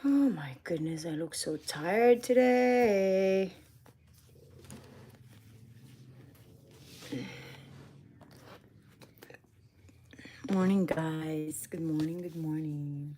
Oh my goodness, I look so tired today. Morning, guys. Good morning, good morning.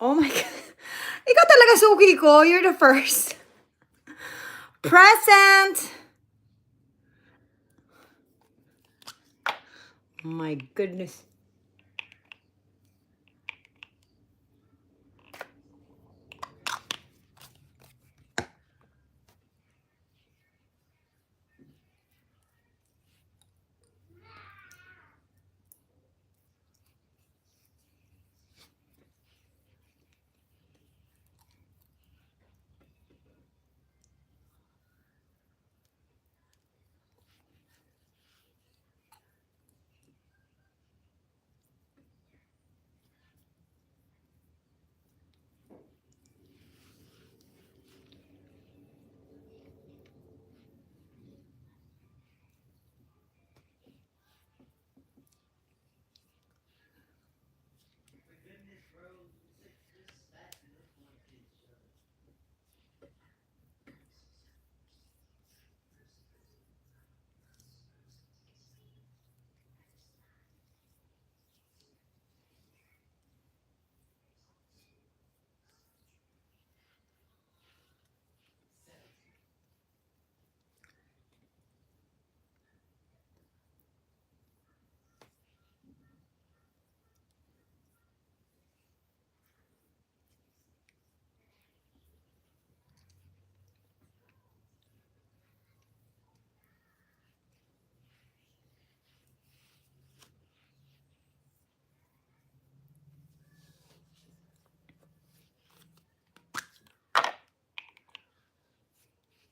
Oh my God. Ikaw talaga suki ko. You're the first. Present! Oh my goodness.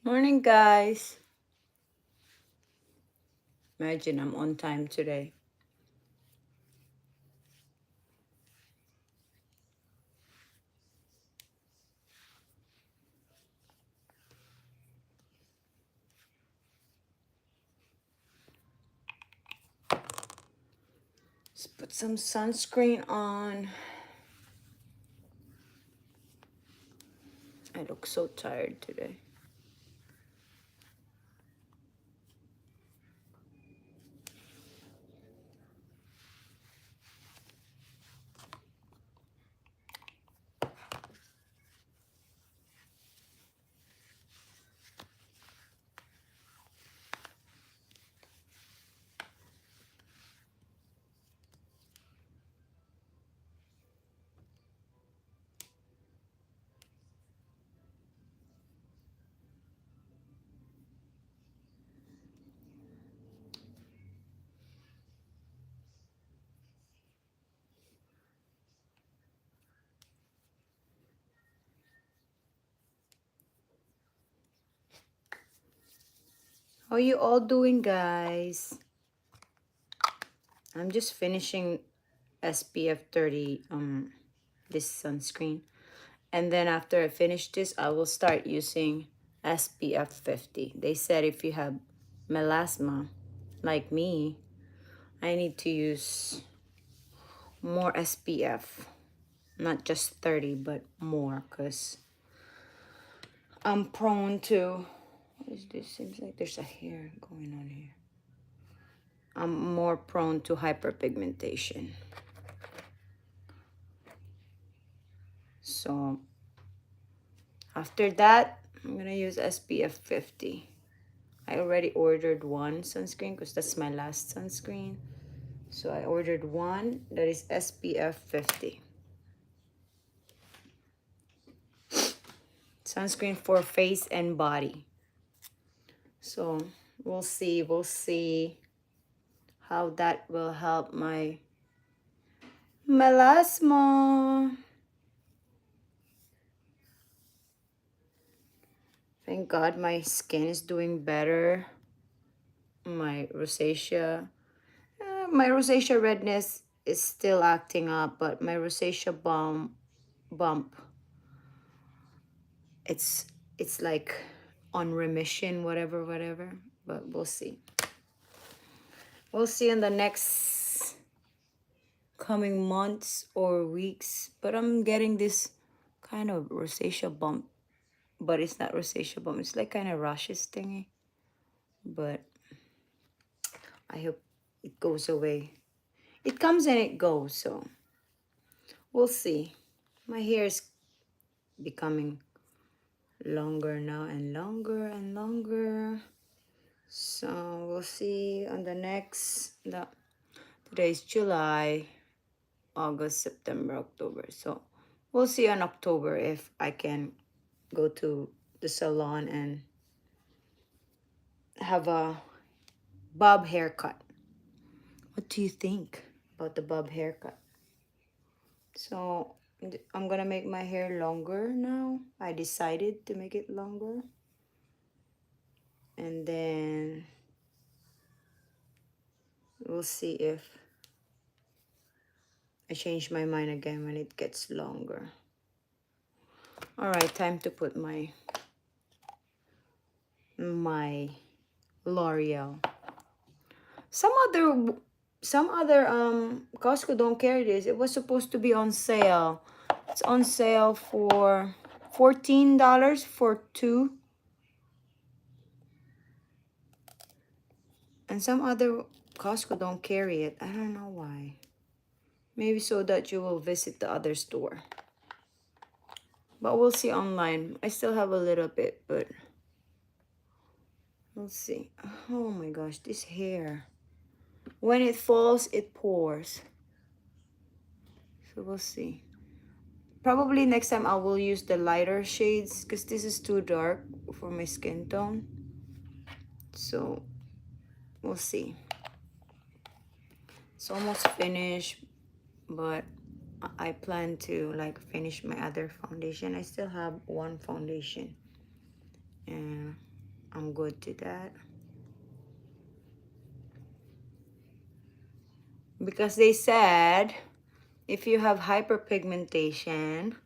Morning, guys. Imagine I'm on time today. Let's put some sunscreen on. I look so tired today. How you all doing, guys? I'm just finishing SPF 30 this sunscreen, and then after I finish this I will start using SPF 50. They said if you have melasma like me, I need to use more SPF, not just 30 but more, because I'm prone to, what is this? Seems like there's a hair going on here. I'm more prone to hyperpigmentation. So after that, I'm gonna use SPF 50. I already ordered one sunscreen because that's my last sunscreen. So I ordered one that is SPF 50. Sunscreen for face and body. So we'll see how that will help my melasma. Thank God my skin is doing better. My rosacea. My rosacea redness is still acting up, but my rosacea bump, it's like on remission, whatever. But we'll see. We'll see in the next coming months or weeks. But I'm getting this kind of rosacea bump, but it's not rosacea bump. It's like kind of rashes thingy. But I hope it goes away. It comes and it goes, so we'll see. My hair is becoming longer now and longer. So we'll see on the next, today's July, August, September, October. So we'll see on October if I can go to the salon and have a bob haircut. What do you think about the bob haircut? So I'm gonna make my hair longer now. I decided to make it longer. And then we'll see if I change my mind again when it gets longer. All right, time to put my L'Oreal. Some other Costco don't carry this. It was supposed to be on sale. It's on sale for $14 for two. And some other Costco don't carry it. I don't know why. Maybe so that you will visit the other store. But we'll see online. I still have a little bit, but we'll see. Oh my gosh, this hair. When it falls, it pours. So we'll see. Probably next time I will use the lighter shades because this is too dark for my skin tone. So we'll see. It's almost finished, but I plan to like finish my other foundation. I still have one foundation and I'm good to that. Because they said if you have hyperpigmentation,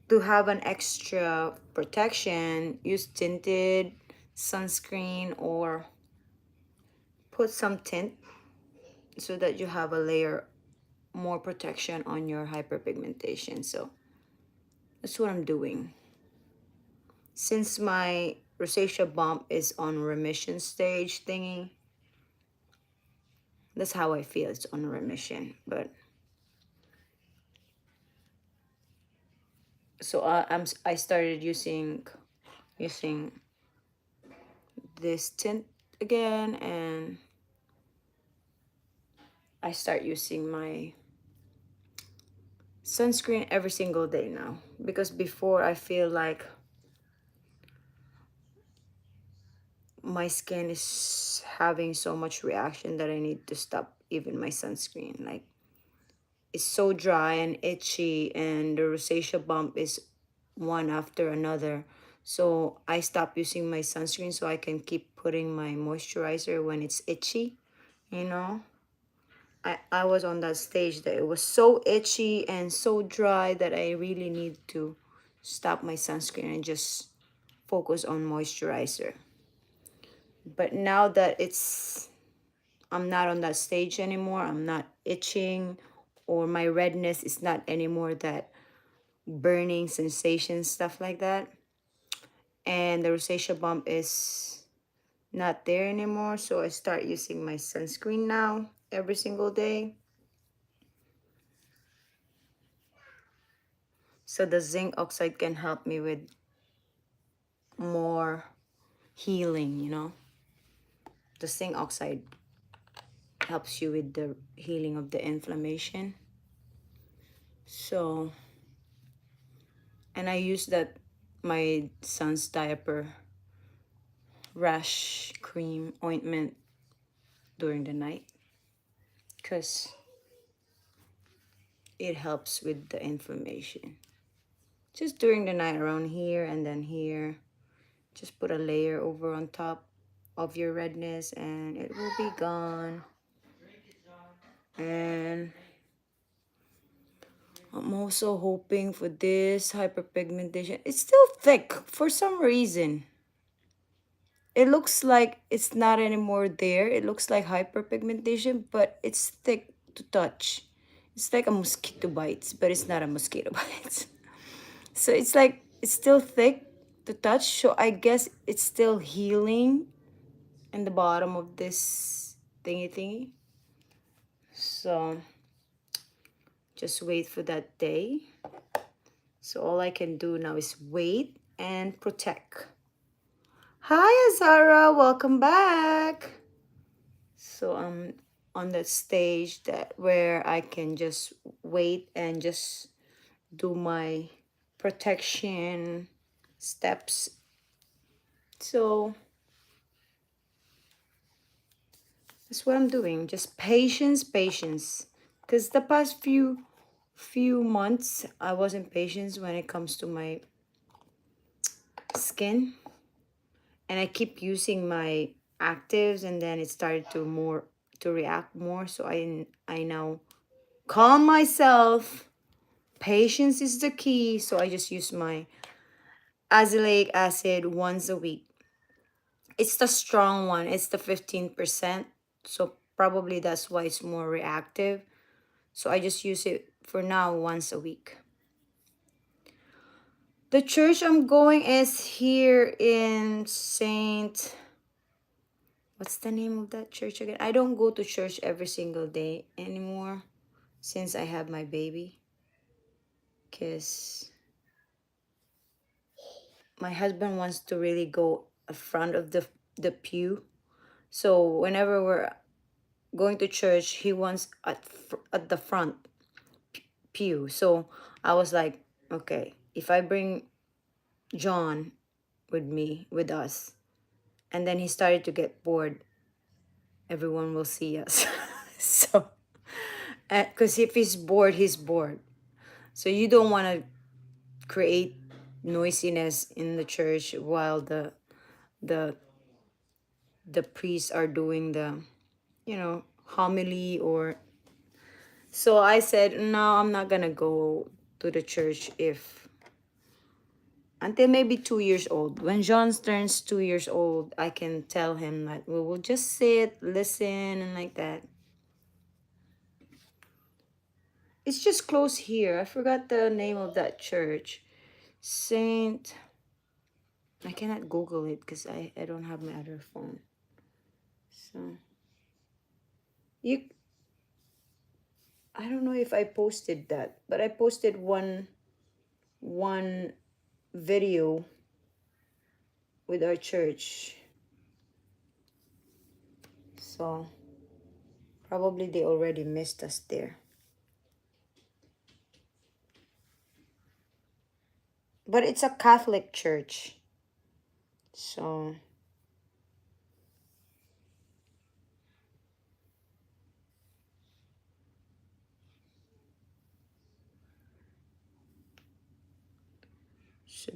to have an extra protection, use tinted sunscreen or put some tint so that you have a layer more protection on your hyperpigmentation. So that's what I'm doing. Since my rosacea bump is on remission stage thingy, that's how I feel. It's on remission. But so I started using this tint again, and I start using my sunscreen every single day now, because before I feel like my skin is having so much reaction that I need to stop even my sunscreen. Like, it's so dry and itchy, and the rosacea bump is one after another. So I stopped using my sunscreen so I can keep putting my moisturizer when it's itchy, you know. I was on that stage that it was so itchy and so dry that I really need to stop my sunscreen and just focus on moisturizer. But now that I'm not on that stage anymore, I'm not itching, or my redness is not anymore that burning sensation, stuff like that. And the rosacea bump is not there anymore, so I start using my sunscreen now every single day. So the zinc oxide can help me with more healing, you know. The zinc oxide helps you with the healing of the inflammation. So, and I use that my son's diaper rash cream ointment during the night because it helps with the inflammation. Just during the night around here and then here, just put a layer over on top of your redness and it will be gone. And I'm also hoping for this hyperpigmentation. It's still thick for some reason. It looks like it's not anymore there. It looks like hyperpigmentation, but it's thick to touch. It's like a mosquito bites, but it's not a mosquito bites. So it's like it's still thick to touch. So I guess it's still healing in the bottom of this thingy. So just wait for that day. So all I can do now is wait and protect. Hi Azara, welcome back. So I'm on that stage that where I can just wait and just do my protection steps. So that's what I'm doing. Just patience, patience. Because the past few months I wasn't patient when it comes to my skin. And I keep using my actives and then it started to react more. So I now calm myself. Patience is the key. So I just use my azelaic acid once a week. It's the strong one. It's the 15%. So probably that's why it's more reactive. So I just use it for now once a week. The church I'm going is here in Saint... What's the name of that church again? I don't go to church every single day anymore since I have my baby. Because my husband wants to really go in front of the pew. So whenever we're going to church, he wants at the front pew. So I was like, okay, if I bring John with me, with us, and then he started to get bored, everyone will see us. So, because if he's bored, he's bored. So you don't want to create noisiness in the church while the the priests are doing the, you know, homily or... So I said, no, I'm not gonna go to the church if until maybe 2 years old. When John turns 2 years old, I can tell him that we will just sit, listen, and like that. It's just close here. I forgot the name of that church. Saint... I cannot Google it because I don't have my other phone. So you... I don't know if I posted that, but I posted one video with our church. So probably they already missed us there. But it's a Catholic church. So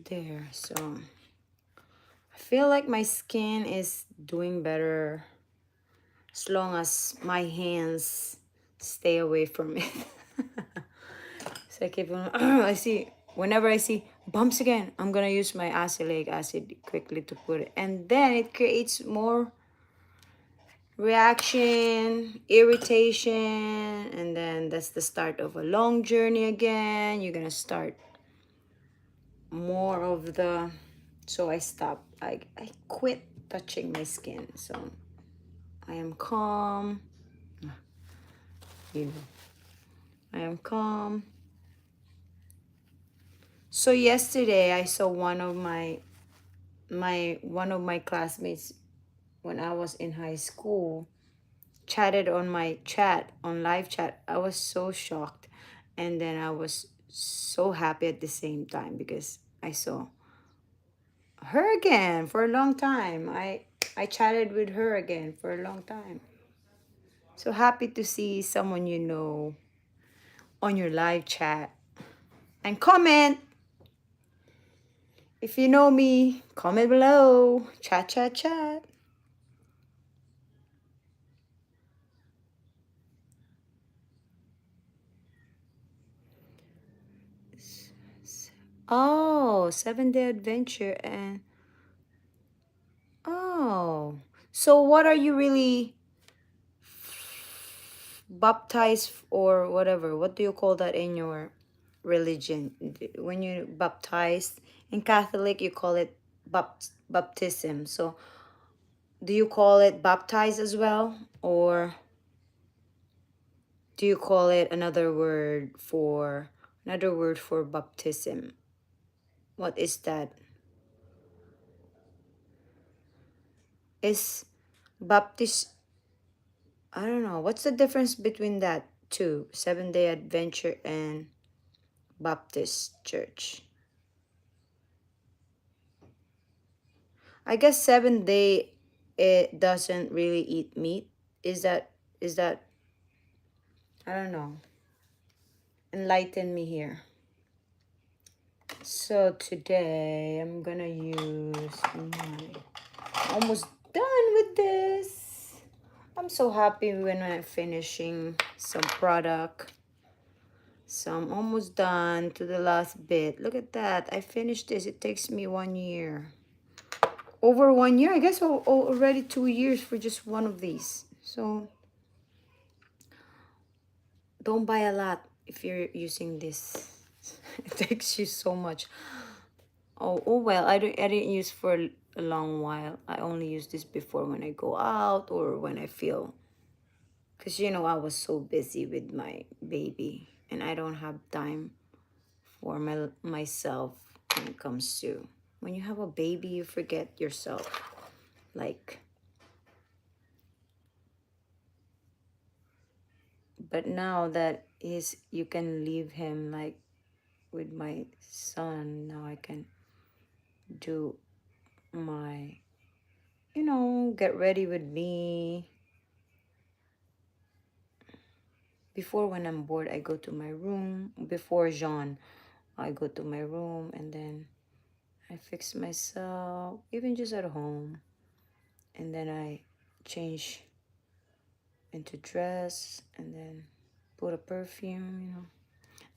there. So I feel like my skin is doing better as long as my hands stay away from it. So I keep on, I see, whenever I see bumps again, I'm gonna use my azelaic acid quickly to put it. And then it creates more reaction, irritation, and then that's the start of a long journey again. You're gonna start more of the... So I stopped. I quit touching my skin. So I am calm. You know, I am calm. So yesterday I saw one of my classmates when I was in high school chatted on my chat on live chat. I was so shocked, and then I was so happy at the same time because I saw her again for a long time. I chatted with her again for a long time. So happy to see someone you know on your live chat. And comment if you know me. Comment below. Chat, chat, chat. Oh, 7-day adventure and oh. So what are you really baptized or whatever? What do you call that in your religion? When you baptized in Catholic, you call it baptism. So do you call it baptized as well, or do you call it another word for baptism? What is that? Is baptist I don't know. What's the difference between that two? 7-day adventure and Baptist church. I guess 7-day it doesn't really eat meat. Is that I don't know. Enlighten me here. So today I'm gonna use my almost done with this. I'm so happy when I'm finishing some product. So I'm almost done to the last bit. Look at that. I finished this. It takes me 1 year. Over 1 year. I guess already 2 years for just one of these. So don't buy a lot if you're using this. It takes you so much. Oh well, I didn't use for a long while. I only use this before when I go out or when I feel, because I was so busy with my baby and I don't have time for myself when it comes to when you have a baby, you forget yourself. Like, but now that you can leave him like with my son, now I can do my, get ready with me. Before, when I'm bored, I go to my room. Before Jean, I go to my room and then I fix myself, even just at home. And then I change into dress and then put a perfume.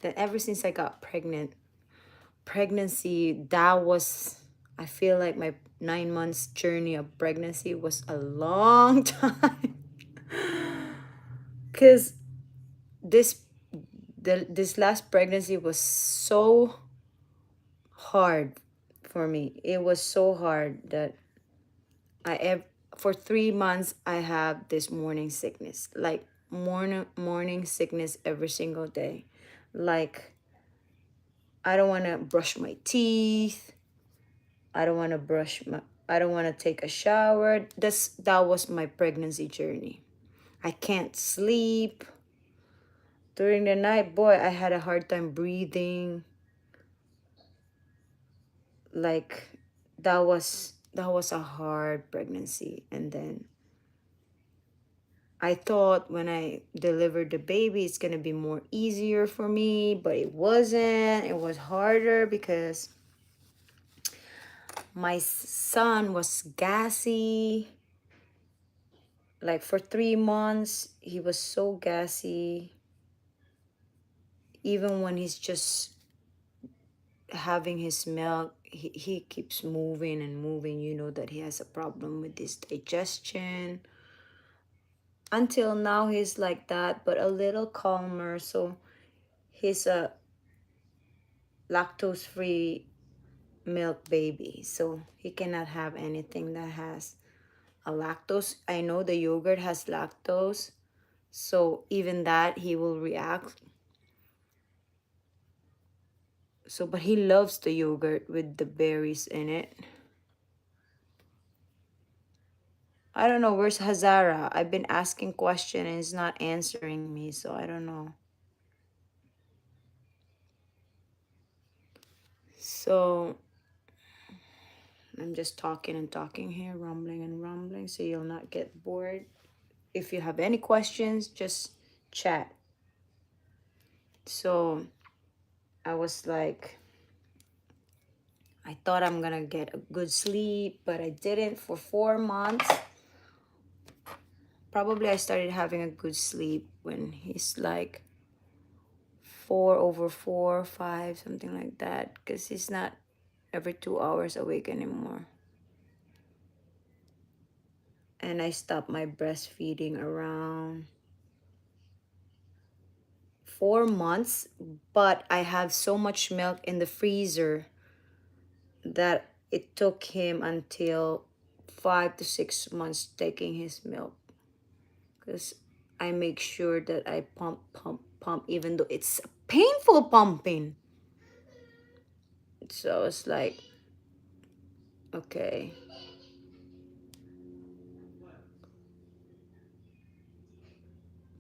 Then ever since I got pregnancy, that was, I feel like my 9 months journey of pregnancy was a long time. Because this this last pregnancy was so hard for me. It was so hard that for 3 months I have this morning sickness, like morning sickness every single day. Like, I don't want to brush my teeth. I don't want to take a shower. That was my pregnancy journey. I can't sleep during the night. Boy, I had a hard time breathing. Like, that was a hard pregnancy. And then I thought when I delivered the baby, it's going to be more easier for me, but it wasn't. It was harder because my son was gassy. Like, for 3 months, he was so gassy. Even when he's just having his milk, he keeps moving and moving. You know that he has a problem with his digestion. Until now, he's like that, but a little calmer. So he's a lactose-free milk baby. So he cannot have anything that has a lactose. I know the yogurt has lactose. So even that, he will react. So, but he loves the yogurt with the berries in it. I don't know, where's Hazara? I've been asking question and he's not answering me, so I don't know. So I'm just talking and talking here, rumbling and rumbling, so you'll not get bored. If you have any questions, just chat. So I was like, I thought I'm gonna get a good sleep, but I didn't for 4 months. Probably I started having a good sleep when he's like 4/4, 5, something like that, because he's not every 2 hours awake anymore. And I stopped my breastfeeding around 4 months, but I have so much milk in the freezer that it took him until 5 to 6 months taking his milk, because I make sure that I pump, even though it's painful pumping. So it's like, okay.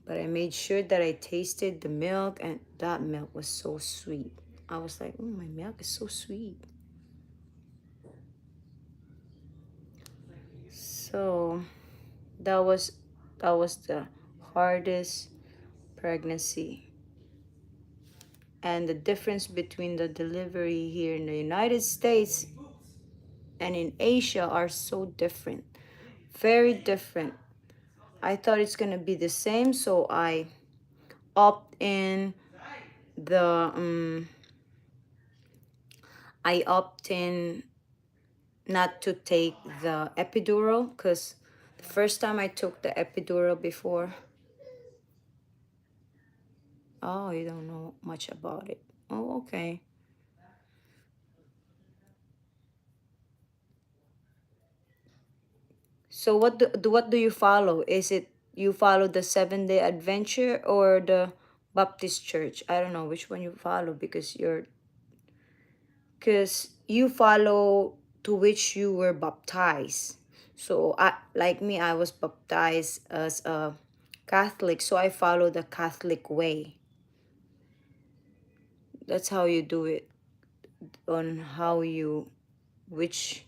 But I made sure that I tasted the milk, and that milk was so sweet. I was like, oh, my milk is so sweet. So that was the hardest pregnancy. And the difference between the delivery here in the United States and in Asia are so different. Very different. I thought it's gonna be the same, so I opt in the I opt in not to take the epidural, because the first time I took the epidural before. Oh, you don't know much about it. Oh, okay. So what do you follow? Is it you follow the 7 day adventure or the Baptist church? I don't know which one you follow, because you follow to which you were baptized. So I, like me, I was baptized as a Catholic, so I follow the Catholic way. That's how you do it, on how you, which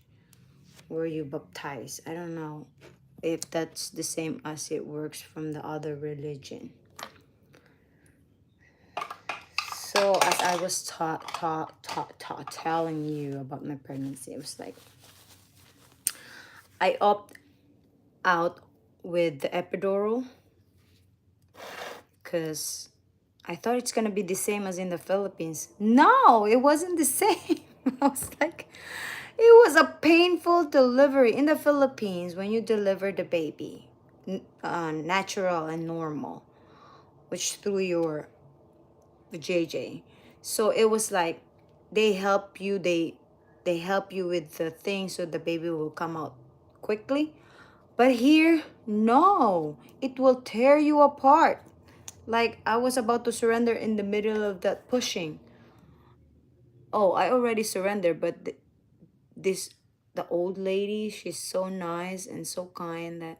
were you baptized. I don't know if that's the same as it works from the other religion. So as I was telling you about my pregnancy, it was like I opt out with the epidural because I thought it's gonna be the same as in the Philippines. No, it wasn't the same. I was like, it was a painful delivery in the Philippines when you deliver the baby, natural and normal, which through your JJ. So it was like they help you. They help you with the thing so the baby will come out quickly. But here, no, it will tear you apart. Like I was about to surrender in the middle of that pushing. Oh, I already surrendered, but this the old lady, she's so nice and so kind that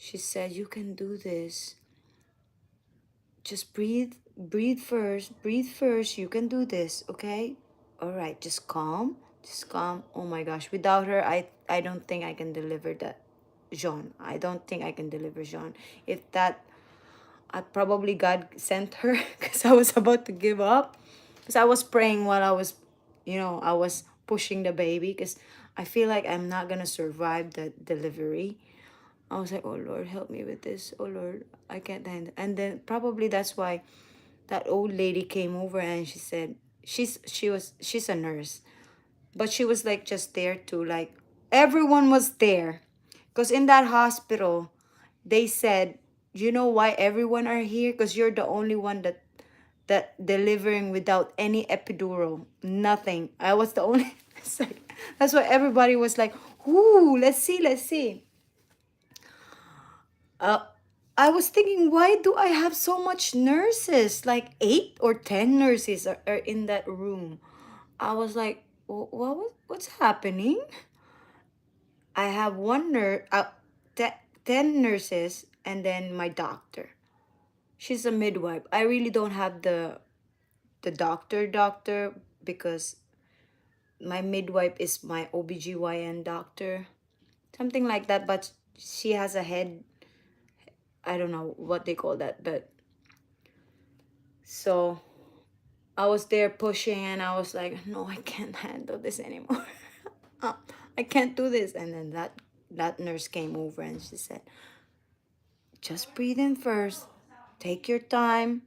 she said, "You can do this. Just breathe first. Breathe first. You can do this, okay? All right, just calm. Just calm. Oh my gosh, without her, I don't think I can deliver that Jean. I don't think I can deliver Jean. If that, I probably God sent her because I was about to give up. Because I was praying while I was, I was pushing the baby because I feel like I'm not going to survive the delivery. I was like, oh Lord, help me with this. Oh Lord, I can't handle. And then probably that's why that old lady came over and she said, she's a nurse, but she was like just there to like, everyone was there. Because in that hospital, they said, you know why everyone are here? Because you're the only one that delivering without any epidural, nothing. I was the only. It's like, that's why everybody was like, ooh, let's see. I was thinking, why do I have so much nurses? Like 8 or 10 nurses are in that room. I was like, what's happening? I have 10 nurses, and then my doctor. She's a midwife. I really don't have the doctor because my midwife is my OBGYN doctor. Something like that, but she has a head. I don't know what they call that, but so I was there pushing, and I was like, no, I can't handle this anymore. Uh, I can't do this. And then that nurse came over and she said, just breathe in first. Take your time.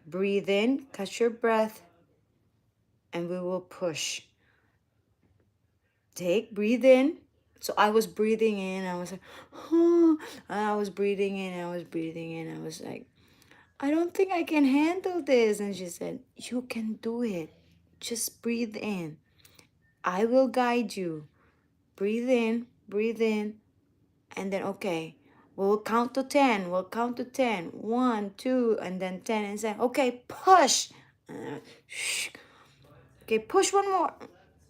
Breathe in, catch your breath, and we will push. Breathe in. So I was breathing in. I was like, oh, I was breathing in. I was breathing in. I was like, I don't think I can handle this. And she said, you can do it. Just breathe in. I will guide you. Breathe in, and then, okay, we'll count to 10. We'll count to 10. 1, 2, and then 10, and say, okay, push. Shh. Okay, push one more.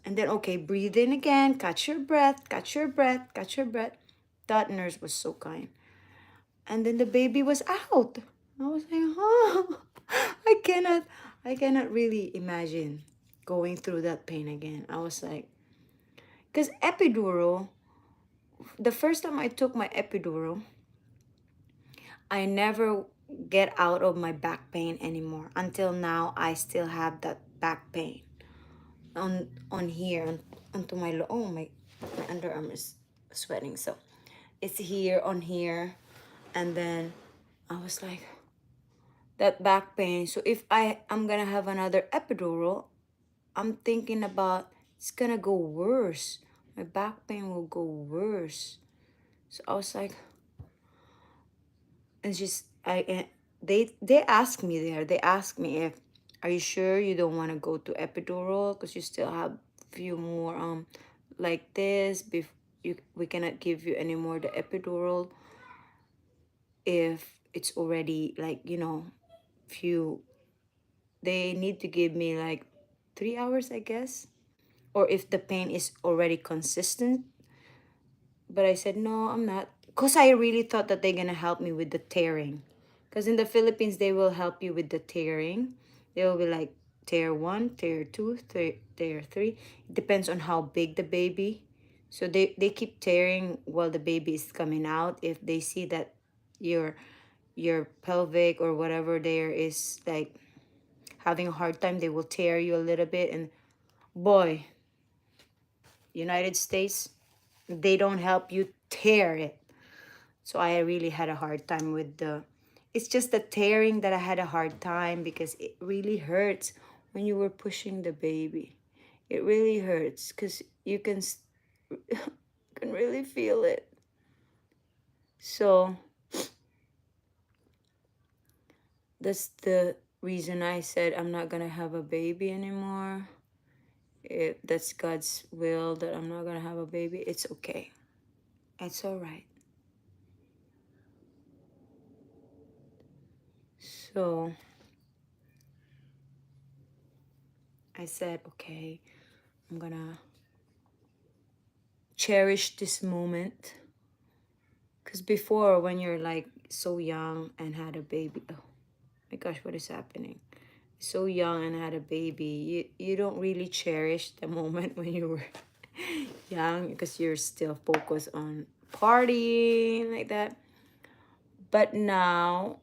And then, okay, breathe in again. Catch your breath. Catch your breath. Catch your breath. That nurse was so kind. And then the baby was out. I was like, oh, I cannot, I cannot really imagine going through that pain again. I was like, because epidural, the first time I took my epidural, I never get out of my back pain anymore. Until now, I still have that back pain on here, onto my oh my underarm is sweating. So it's here, on here, and then I was like, that back pain. So if I'm gonna have another epidural, I'm thinking about it's gonna go worse. My back pain will go worse. So I was like, and she's they asked me there. They asked me if, are you sure you don't want to go to epidural because you still have few more like this. We cannot give you any more the epidural if it's already like, few. They need to give me like 3 hours, I guess, or if the pain is already consistent. But I said, no, I'm not. Because I really thought that they're going to help me with the tearing. Because in the Philippines, they will help you with the tearing. They will be like, tear 1, tear 2, tear 3. It depends on how big the baby. So they keep tearing while the baby is coming out. If they see that your pelvic or whatever there is like having a hard time, they will tear you a little bit. And boy, United States, they don't help you tear it. So I really had a hard time with it's just the tearing that I had a hard time because it really hurts when you were pushing the baby. It really hurts because you can really feel it. So that's the reason I said I'm not gonna have a baby anymore. If that's God's will that I'm not gonna have a baby, it's okay. It's all right. So I said, okay, I'm gonna cherish this moment. Because before, when you're like so young and had a baby, oh my gosh, what is happening? So young and had a baby, you don't really cherish the moment when you were young because you're still focused on partying like that. But now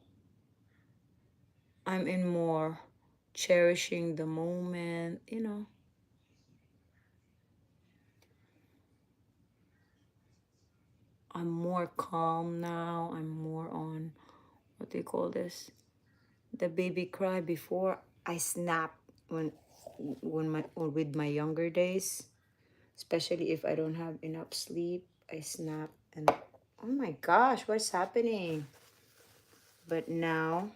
I'm in more cherishing the moment, I'm more calm now. I'm more on, what do you call this? The baby cry. Before, I snap with my younger days, especially if I don't have enough sleep. I snap and, oh my gosh, what's happening? But now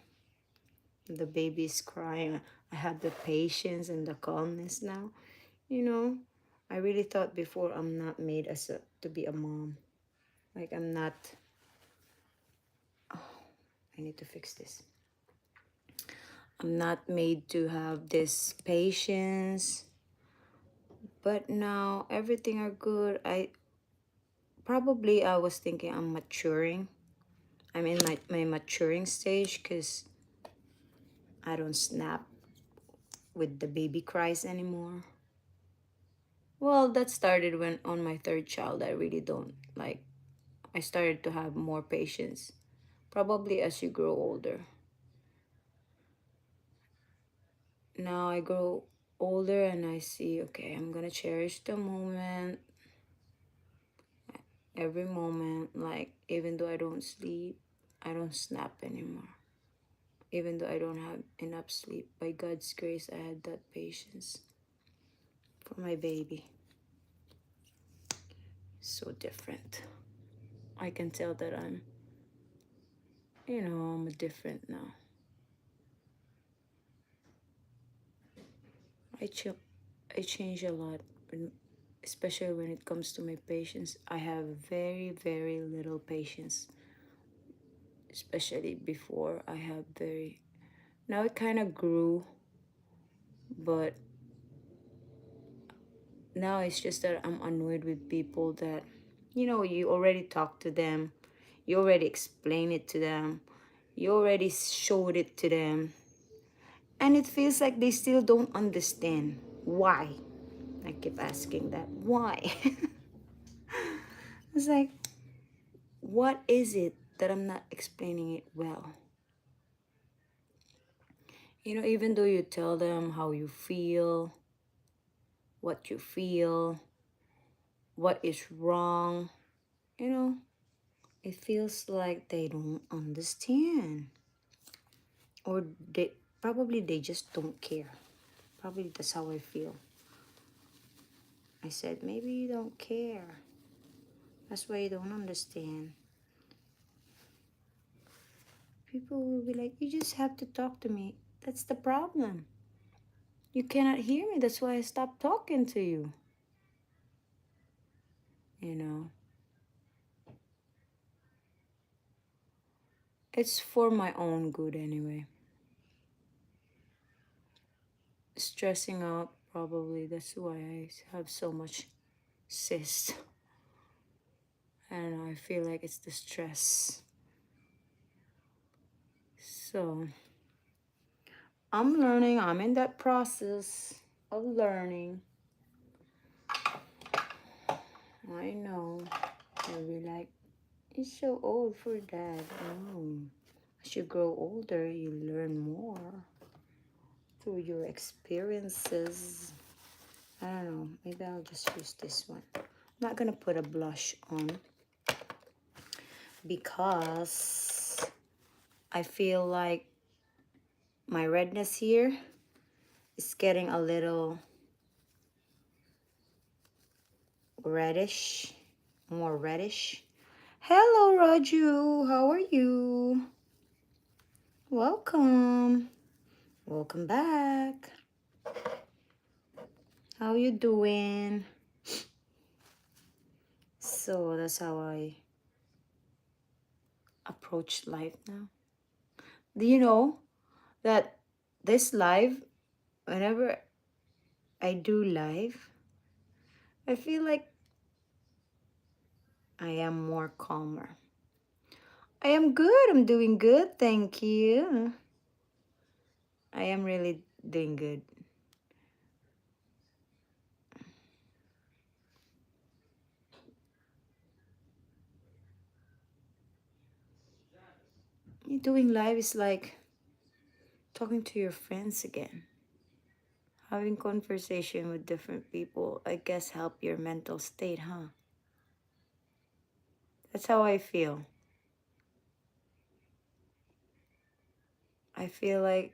the baby's crying. I have the patience and the calmness now. You know, I really thought before I'm not made to be a mom. Like I'm not. I need to fix this. I'm not made to have this patience, but now everything are good. I was thinking I'm maturing. I'm in my maturing stage because I don't snap with the baby cries anymore. Well, that started when on my third child. I really don't like, I started to have more patience. Probably as you grow older. Now I grow older and I see, okay, I'm gonna cherish the moment, every moment. Like, even though I don't sleep, I don't snap anymore. Even though I don't have enough sleep, by God's grace, I had that patience for my baby. So different. I can tell that I'm different now. I change a lot, especially when it comes to my patience. I have very, very little patience, especially before. I have very, now it kind of grew, but now it's just that I'm annoyed with people that, you already talked to them, you already explained it to them, you already showed it to them, and it feels like they still don't understand why. I keep asking that, why? It's like, what is it that I'm not explaining it well? Even though you tell them how you feel, what you feel, what is wrong, you know, it feels like they don't understand. Or they just don't care. Probably that's how I feel. I said, maybe you don't care. That's why you don't understand. People will be like, you just have to talk to me. That's the problem. You cannot hear me. That's why I stopped talking to you. You know, it's for my own good anyway. Stressing out, probably. That's why I have so much cyst. I don't know. I feel like it's the stress. So, I'm learning. I'm in that process of learning. I know. I'll be like, you're so old for that. Oh. As you grow older, you learn more through your experiences. I don't know. Maybe I'll just use this one. I'm not going to put a blush on because I feel like my redness here is getting a little reddish, more reddish. Hello, Raju. How are you? Welcome. Welcome back. How you doing? So that's how I approach life now. Do you know that this live, whenever I do live, I feel like I am more calmer. I am good. I'm doing good. Thank you. I am really doing good. Doing live is like talking to your friends again. Having conversation with different people, I guess, help your mental state, huh? That's how I feel. I feel like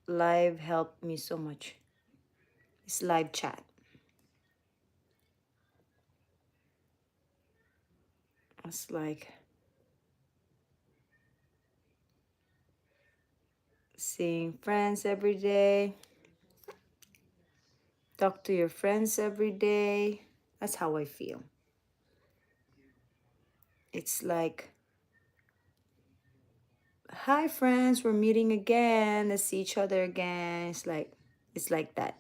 live helped me so much. It's live chat. It's like seeing friends every day. Talk to your friends every day. That's how I feel. It's like hi friends, we're meeting again. Let's see each other again. It's like that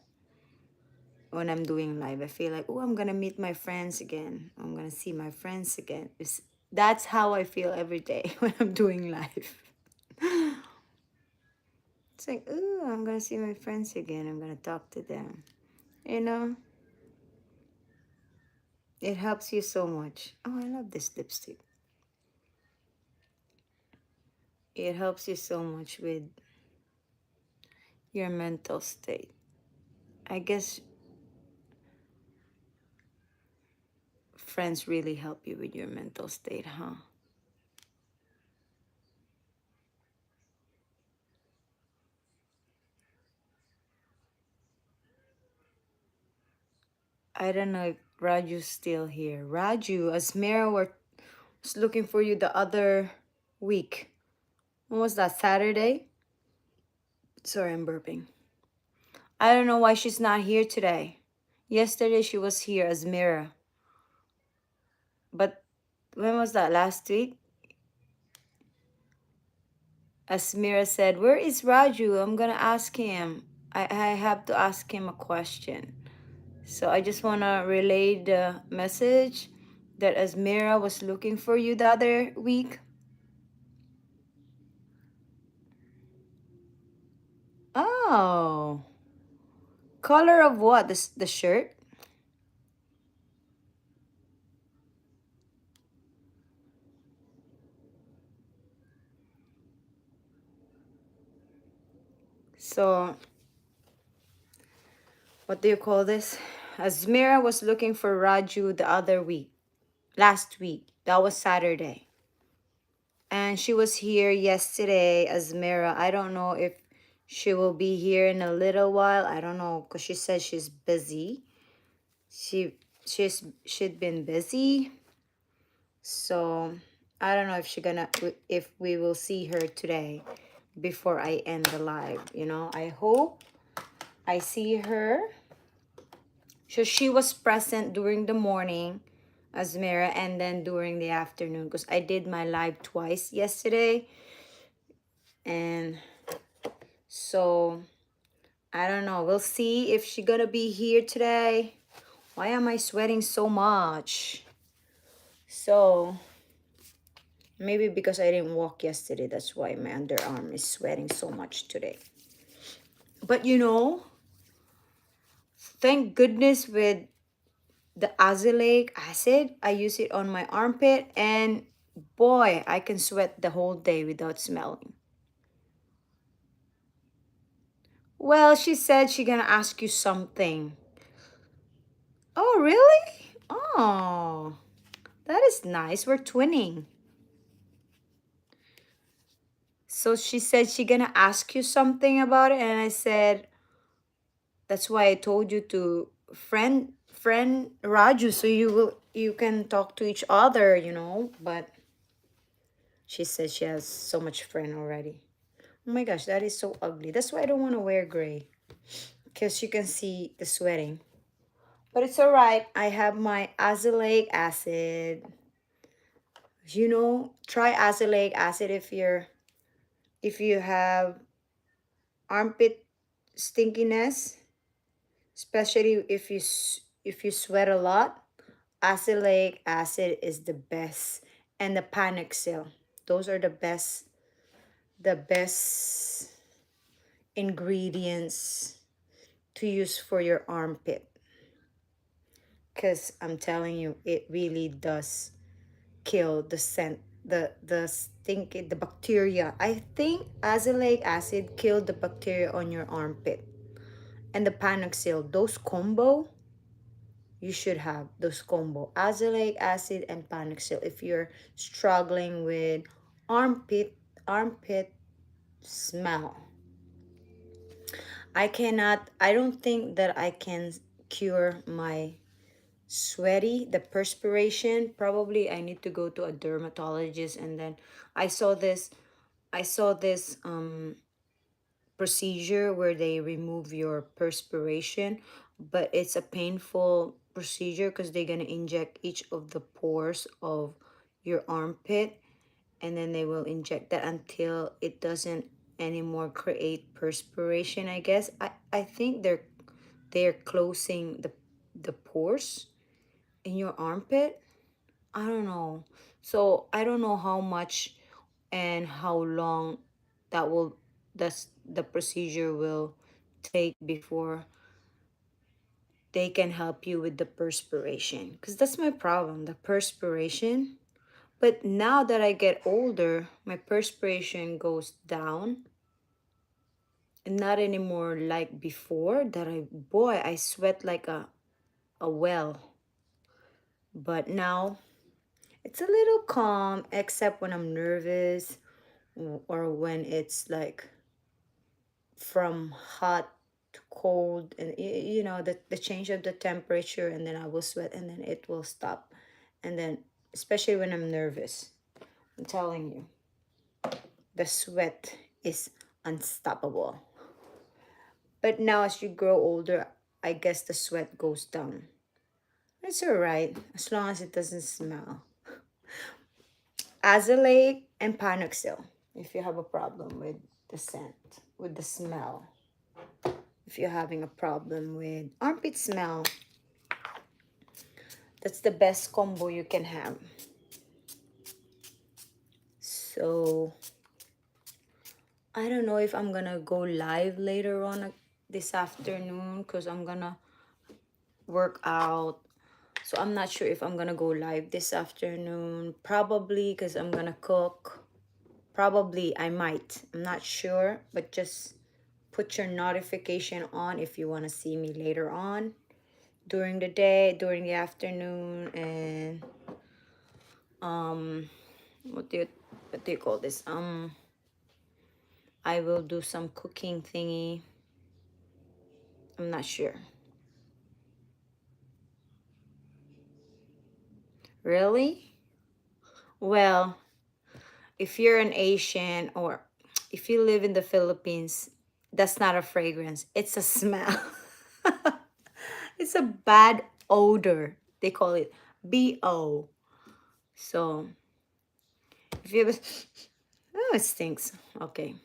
when I'm doing live. I feel like, oh, I'm gonna meet my friends again. I'm gonna see my friends again. That's how I feel every day when I'm doing live. It's like, oh, I'm gonna see my friends again. I'm gonna talk to them. You know, it helps you so much. Oh, I love this lipstick. It helps you so much with your mental state. I guess friends really help you with your mental state, huh? I don't know if Raju's still here. Raju, Asmira was looking for you the other week. When was that? Saturday? Sorry, I'm burping. I don't know why she's not here today. Yesterday she was here, Asmira. But when was that? Last week? Asmira said, where is Raju? I'm gonna ask him. I have to ask him a question. So I just wanna relay the message that Asmira was looking for you the other week. Oh. Color of what? The shirt? So, what do you call this? Asmira was looking for Raju the other week. Last week. That was Saturday. And she was here yesterday, Asmira. I don't know if she will be here in a little while. I don't know, because she said she's busy. She'd been busy. So I don't know if we will see her today before I end the live. I hope I see her. So she was present during the morning, Asmira, and then during the afternoon, because I did my live twice yesterday. And so I don't know. We'll see if she gonna be here today. Why am I sweating so much? So maybe because I didn't walk yesterday, that's why my underarm is sweating so much today. But thank goodness with the azelaic acid, I use it on my armpit, and boy, I can sweat the whole day without smelling. Well, she said she gonna ask you something. Oh, really? Oh, that is nice. We're twinning. So she said she gonna ask you something about it, and I said, that's why I told you to friend Raju, so you can talk to each other. But she said she has so much friend already. Oh my gosh, that is so ugly. That's why I don't want to wear gray, because you can see the sweating. But it's all right. I have my azelaic acid. Try azelaic acid if you have armpit stinkiness, especially if you sweat a lot. Azelaic acid is the best, and the panaxil. Those are the best ingredients to use for your armpit, because I'm telling you, it really does kill the scent, the stink, the bacteria. I think azelaic acid killed the bacteria on your armpit. And the panoxyl, those combo, you should have those combo, azelaic acid and panoxyl, if you're struggling with armpit smell. I don't think that I can cure my the perspiration. Probably I need to go to a dermatologist. And then I saw this procedure where they remove your perspiration, but it's a painful procedure because they're gonna inject each of the pores of your armpit, and then they will inject that until it doesn't anymore create perspiration, I guess. I think they're closing the pores in your armpit. I don't know. So I don't know how much and how long that will that's the procedure will take before they can help you with the perspiration, because that's my problem, the perspiration. But now that I get older, my perspiration goes down, and not anymore like before that I sweat like a well. But now it's a little calm, except when I'm nervous, or when it's like from hot to cold, and the change of the temperature, and then I will sweat and then it will stop. And then, especially when I'm nervous, I'm telling you, the sweat is unstoppable. But now as you grow older, I guess the sweat goes down. It's all right as long as it doesn't smell. Azalea and panoxyl, if you have a problem with the scent, with the smell. If you're having a problem with armpit smell, that's the best combo you can have. So I don't know if I'm gonna go live later on this afternoon, because I'm gonna work out. So I'm not sure if I'm gonna go live this afternoon. Probably, because I'm gonna cook. Probably I might. I'm not sure, but just put your notification on if you want to see me later on during the day, during the afternoon, and um what do you call this? I will do some cooking thingy. I'm not sure. Really? Well, if you're an Asian, or if you live in the Philippines, that's not a fragrance. It's a smell. It's a bad odor. They call it BO. So if you have oh, it stinks. Okay.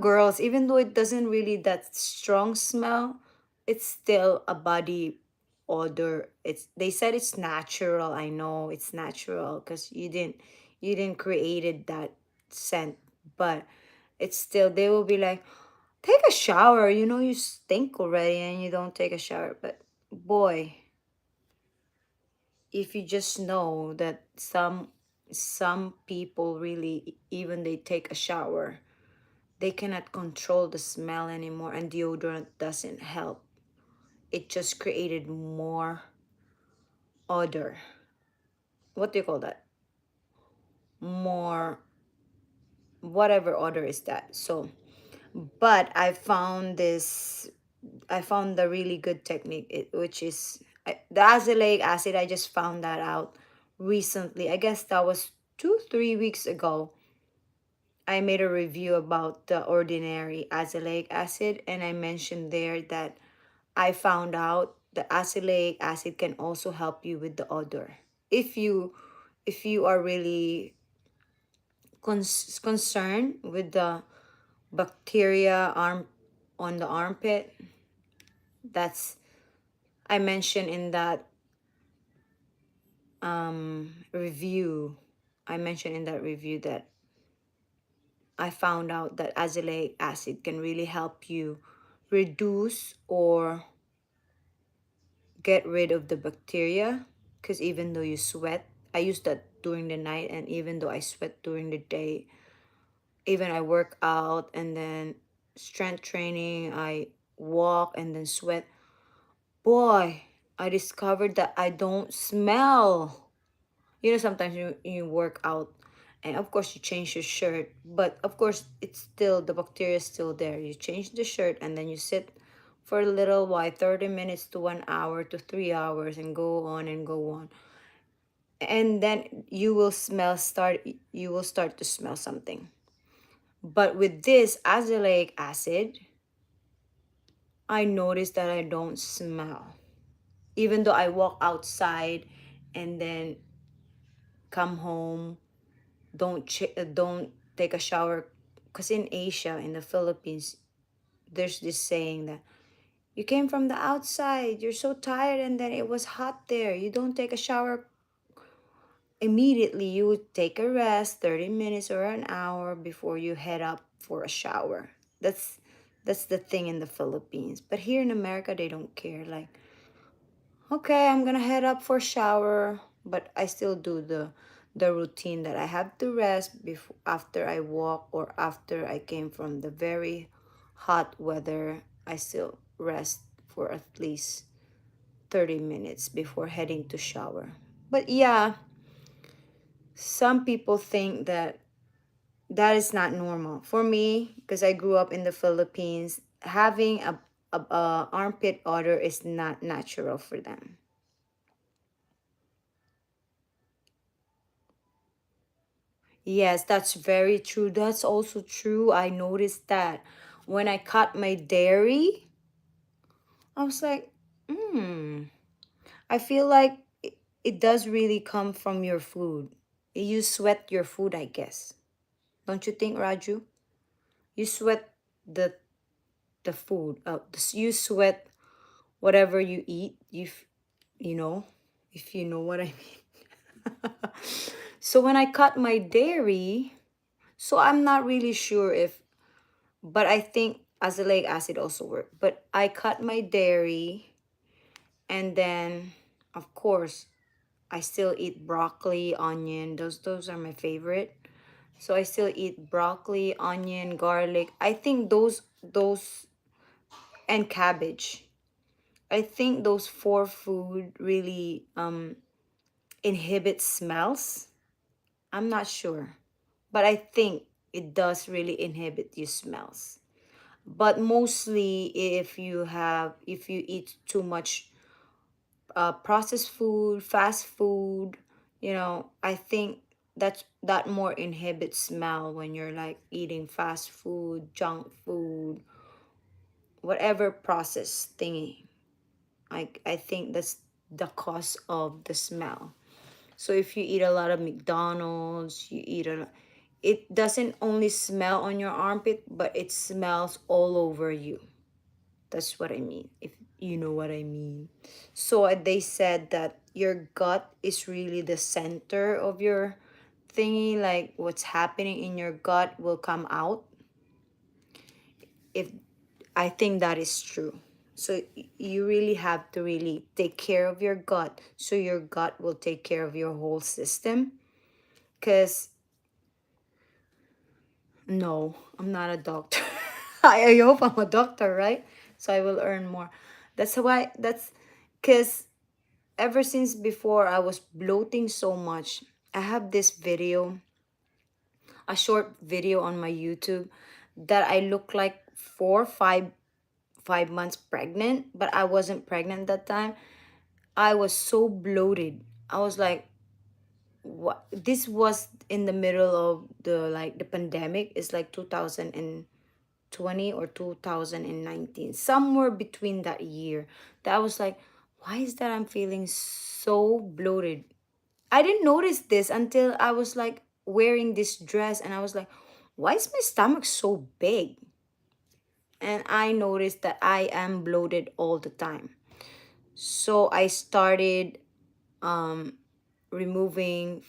Girls, even though it doesn't really that strong smell, it's still a body odor. They said it's natural. I know it's natural because you didn't created that scent, but it's still, they will be like, take a shower. You stink already and you don't take a shower. But boy, if you just know that some people really, even they take a shower, they cannot control the smell anymore, and deodorant doesn't help. It just created more odor. What do you call that? More, whatever odor is that. So, but I found the really good technique, which is the azelaic acid. I just found that out recently. I guess that was 2 3 weeks ago. I made a review about the ordinary azelaic acid, and I mentioned there that I found out the azelaic acid can also help you with the odor. If you are really concerned with the bacteria on the armpit, that's I mentioned in that review. I mentioned in that review that I found out that azelaic acid can really help you reduce or get rid of the bacteria, because even though you sweat, I use that during the night, and even though I sweat during the day, even I work out and then strength training, I walk and then sweat, boy, I discovered that I don't smell. Sometimes you work out, and of course you change your shirt, but of course it's still, the bacteria is still there. You change the shirt and then you sit for a little while, 30 minutes to 1 hour to 3 hours, and go on and go on, and then you will start to smell something. But with this azelaic acid, I noticed that I don't smell, even though I walk outside and then come home. don't take a shower, because in Asia, in the Philippines, there's this saying that you came from the outside, you're so tired, and then it was hot there, you don't take a shower immediately. You would take a rest 30 minutes or an hour before you head up for a shower. That's the thing in the Philippines. But here in America, they don't care. Like, okay, I'm gonna head up for shower, but I still do the routine that I have to rest before, after I walk, or after I came from the very hot weather. I still rest for at least 30 minutes before heading to shower. But yeah, some people think that that is not normal. For me, because I grew up in the Philippines, having a armpit odor is not natural for them. Yes, that's very true. That's also true. I noticed that when I cut my dairy, I was like, hmm, I feel like it does really come from your food. You sweat your food, I guess. Don't you think, Raju? You sweat the the food. You sweat whatever you eat. You know, if you know what I mean. So when I cut my dairy, so I'm not really sure if, but I think azelaic acid also worked. But I cut my dairy, and then, of course, I still eat broccoli, onion. Those are my favorite. So I still eat broccoli, onion, garlic. I think those and cabbage. I think those four food really inhibit smells. I'm not sure, but I think it does really inhibit your smells. But mostly, if you eat too much processed food, fast food, I think that more inhibits smell when you're like eating fast food, junk food, whatever processed thingy. I think that's the cause of the smell. So if you eat a lot of McDonald's, it doesn't only smell on your armpit, but it smells all over you. That's what I mean, if you know what I mean. So they said that your gut is really the center of your thingy, like what's happening in your gut will come out. If I think that is true. So you really have to really take care of your gut, so your gut will take care of your whole system. Because no, I'm not a doctor. I hope I'm a doctor, right? So I will earn more. That's because ever since before I was bloating so much. I have this video, a short video on my YouTube, that I look like 5 months pregnant, but I wasn't pregnant that time. I was so bloated. I was like, what? This was in the middle of the pandemic. It's like 2020 or 2019, somewhere between that year. That I was like, why is that I'm feeling so bloated? I didn't notice this until I was like wearing this dress, and I was like, why is my stomach so big? And I noticed that I am bloated all the time. So I started removing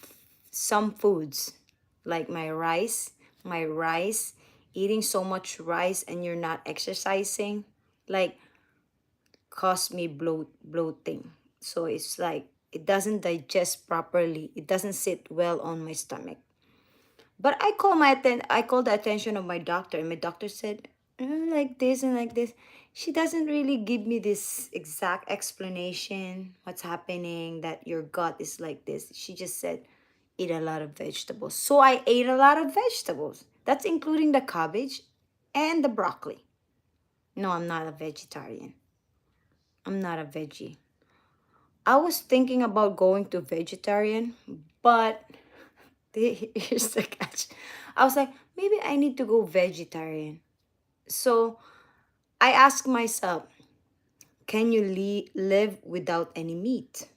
some foods, like my rice, eating so much rice and you're not exercising, like, cause me bloating. So it's like it doesn't digest properly. It doesn't sit well on my stomach. But I called the attention of my doctor, and my doctor said, like this and like this. She doesn't really give me this exact explanation what's happening, that your gut is like this. She just said, eat a lot of vegetables. So I ate a lot of vegetables. That's including the cabbage and the broccoli. No, I'm not a vegetarian. I'm not a veggie. I was thinking about going to vegetarian, but here's the catch. I was like, maybe I need to go vegetarian. So I asked myself, can you live without any meat?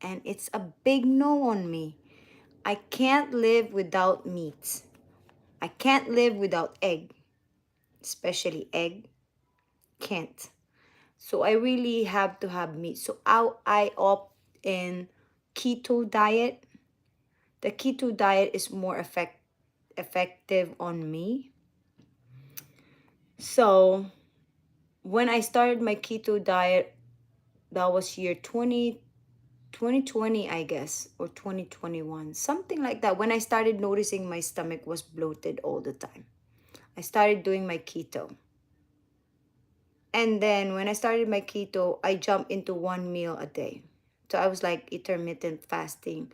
And it's a big no on me. I can't live without meat. I can't live without egg, especially egg. Can't. So I really have to have meat. So I opt in keto diet. The keto diet is more effective on me. So when I started my keto diet, that was year 2020, I guess, or 2021, something like that. When I started noticing my stomach was bloated all the time, I started doing my keto. And then when I started my keto, I jumped into one meal a day. So I was like intermittent fasting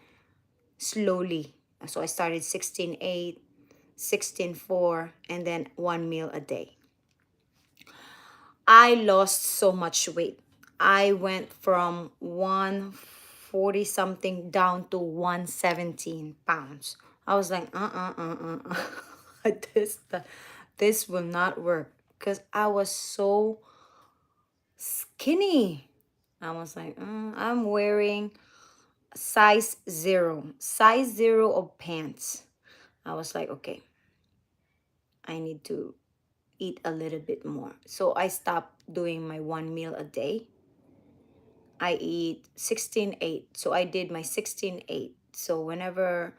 slowly. So I started 16:8, 16:4, and then one meal a day. I lost so much weight. I went from 140 something down to 117 pounds. I was like, this, this will not work because I was so skinny. I was like, I'm wearing size zero of pants. I was like, okay, I need to eat a little bit more. So I stopped doing my one meal a day. I eat 16:8. So I did my 16:8. So whenever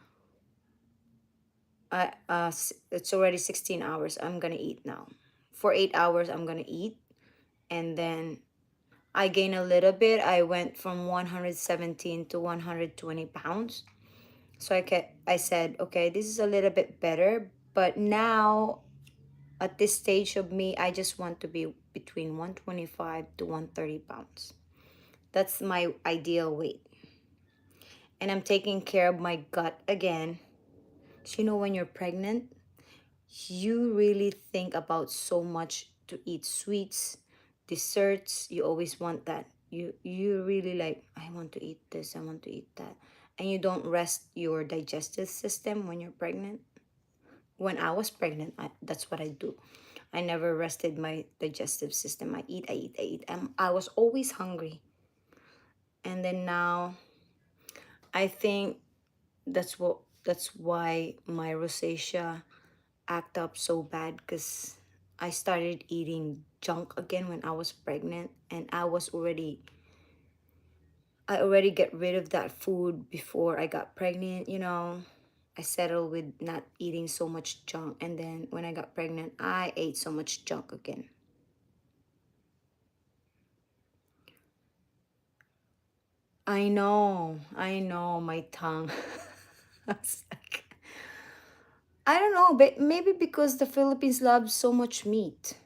it's already 16 hours, I'm gonna eat now. For 8 hours, I'm gonna eat, and then I gained a little bit. I went from 117 to 120 pounds. So I said, okay, this is a little bit better. But now at this stage of me, I just want to be between 125 to 130 pounds. That's my ideal weight. And I'm taking care of my gut again. So, when you're pregnant, you really think about so much to eat sweets, desserts. You always want that. You really like, I want to eat this, I want to eat that. And you don't rest your digestive system when you're pregnant. When I was pregnant, that's what I do. I never rested my digestive system. I eat, I eat, I eat. I was always hungry. And then now I think that's why my rosacea act up so bad, because I started eating junk again when I was pregnant, and I already get rid of that food before I got pregnant. I settled with not eating so much junk, and then when I got pregnant, I ate so much junk again. I know my tongue. I was like, I don't know, but maybe because the Philippines loves so much meat.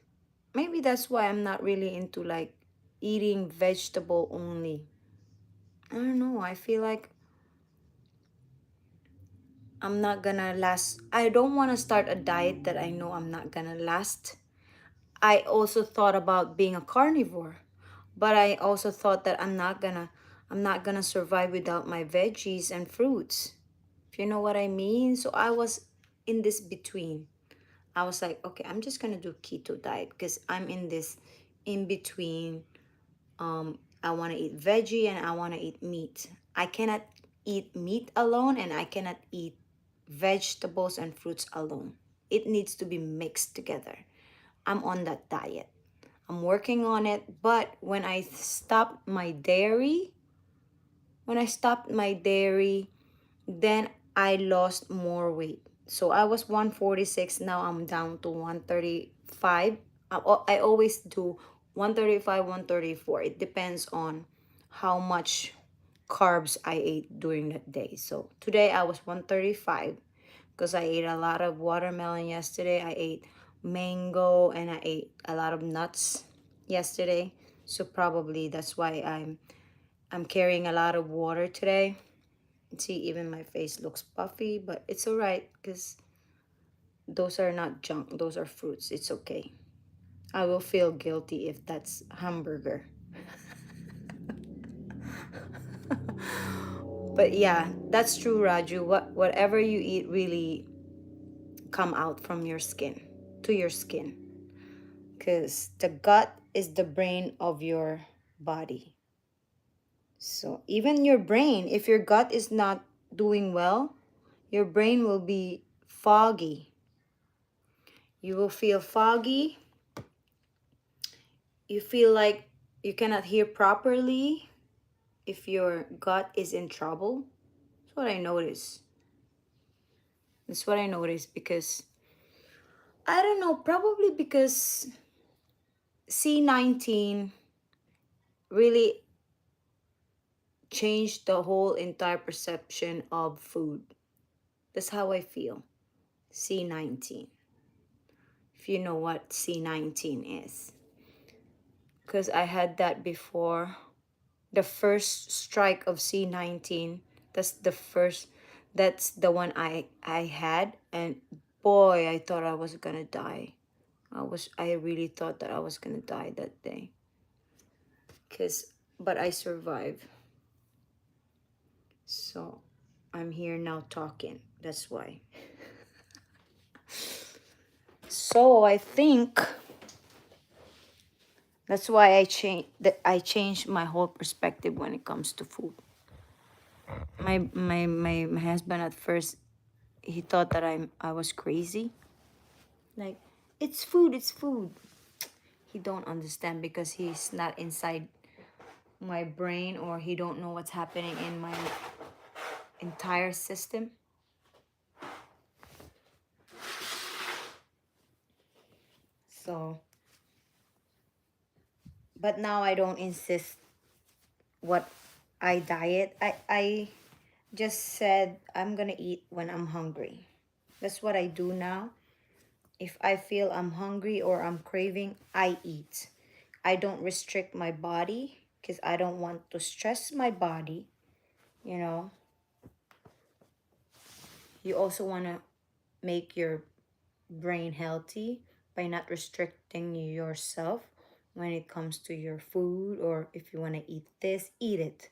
Maybe that's why I'm not really into like eating vegetable only. I don't know. I feel like I'm not gonna last. I don't want to start a diet that I know I'm not gonna last. I also thought about being a carnivore, but I also thought that I'm not gonna survive without my veggies and fruits. If you know what I mean. So I was in this between. I was like, okay, I'm just gonna do keto diet because I'm in this in between. I want to eat veggie and I want to eat meat. I cannot eat meat alone, and I cannot eat vegetables and fruits alone. It needs to be mixed together. I'm on that diet. I'm working on it, but when I stopped my dairy, then I lost more weight. So I was 146, now I'm down to 135. I always do 135, 134. It depends on how much carbs I ate during that day. So today I was 135 because I ate a lot of watermelon yesterday. I ate mango and I ate a lot of nuts yesterday. So probably that's why I'm carrying a lot of water today. See, even my face looks puffy, but it's all right because those are not junk. Those are fruits. It's okay. I will feel guilty if that's hamburger. But yeah, that's true, Raju. Whatever you eat really come out from your skin to your skin, because the gut is the brain of your body. So even your brain, if your gut is not doing well, your brain will be foggy. You will feel foggy. You feel like you cannot hear properly if your gut is in trouble. That's what I notice. That's what I notice because I don't know, probably because C19 really changed the whole entire perception of food. That's how I feel. C19. If you know what C19 is. Because I had that before. The first strike of C19. That's the one I had, and boy, I thought I was gonna die. I really thought that I was gonna die that day. But I survived. So I'm here now talking. That's why. So I think that's why I changed my whole perspective when it comes to food. My husband at first, he thought that I was crazy. Like, it's food, it's food. He don't understand because he's not inside my brain, or he don't know what's happening in my entire system. So, but now I don't insist what I diet. I just said I'm gonna eat when I'm hungry. That's what I do now. If I feel I'm hungry or I'm craving, I eat. I don't restrict my body because I don't want to stress my body. You know, you also want to make your brain healthy by not restricting yourself when it comes to your food, or if you want to eat this, eat it.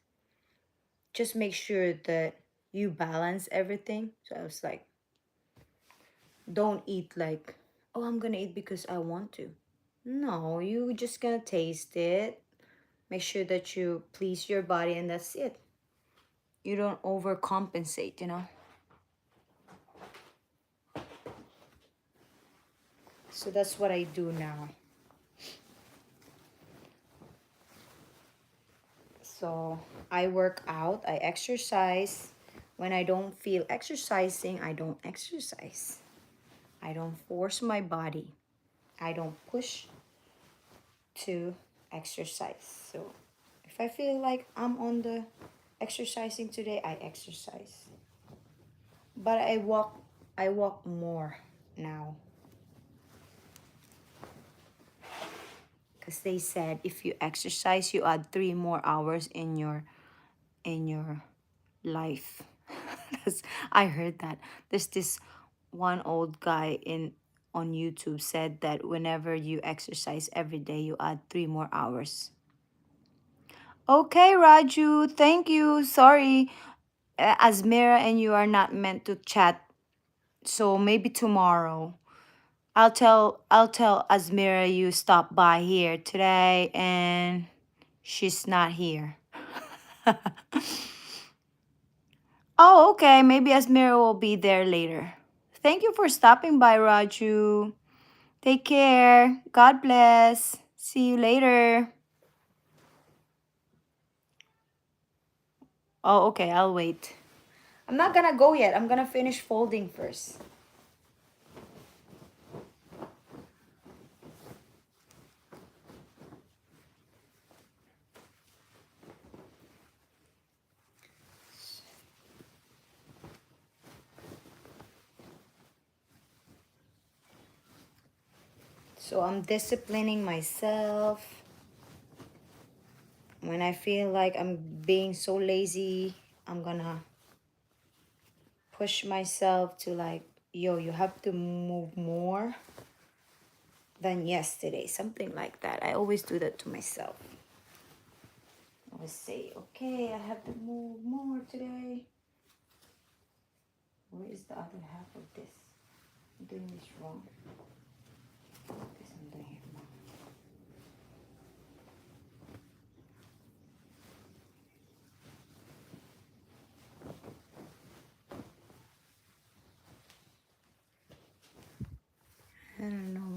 Just make sure that you balance everything. So I was like, don't eat like, oh, I'm gonna eat because I want to. No, you just gonna taste it. Make sure that you please your body, and that's it. You don't overcompensate, you know. So that's what I do now. So I work out, I exercise. When I don't feel exercising, I don't exercise. I don't force my body. I don't push to exercise. So if I feel like I'm on the exercising today, I exercise. But I walk more now. Because they said if you exercise, you add 3 more hours in your life. I heard that. There's this one old guy on YouTube said that whenever you exercise every day, you add 3 more hours. Okay, Raju, thank you. Sorry, Azmira and you are not meant to chat, so maybe tomorrow. I'll tell Azmira you stopped by here today and she's not here. Oh, okay. Maybe Azmira will be there later. Thank you for stopping by, Raju. Take care. God bless. See you later. Oh, okay. I'll wait. I'm not gonna go yet. I'm gonna finish folding first. So I'm disciplining myself. When I feel like I'm being so lazy, I'm gonna push myself to like, yo, you have to move more than yesterday. Something like that. I always do that to myself. I always say, okay, I have to move more today. Where is the other half of this? I'm doing this wrong. This I'm doing it wrong.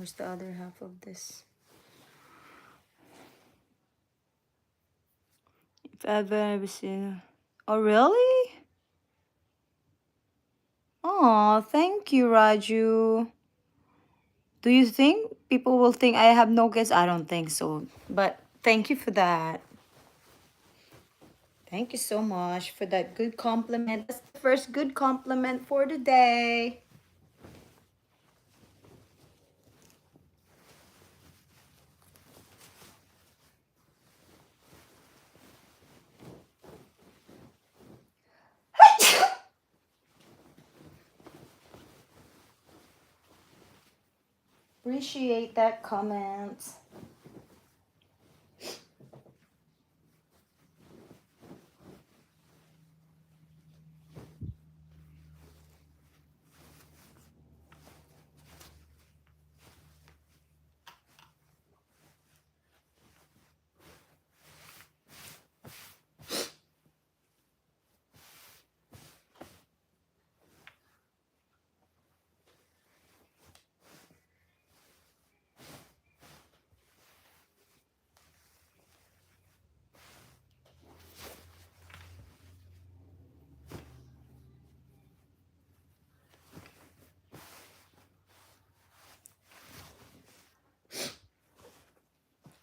where's the other half of this? If I've ever seen. Oh, really? Oh, thank you, Raju. Do you think people will think I have no guess? I don't think so. But thank you for that. Thank you so much for that good compliment. That's the first good compliment for the day. Appreciate that comment.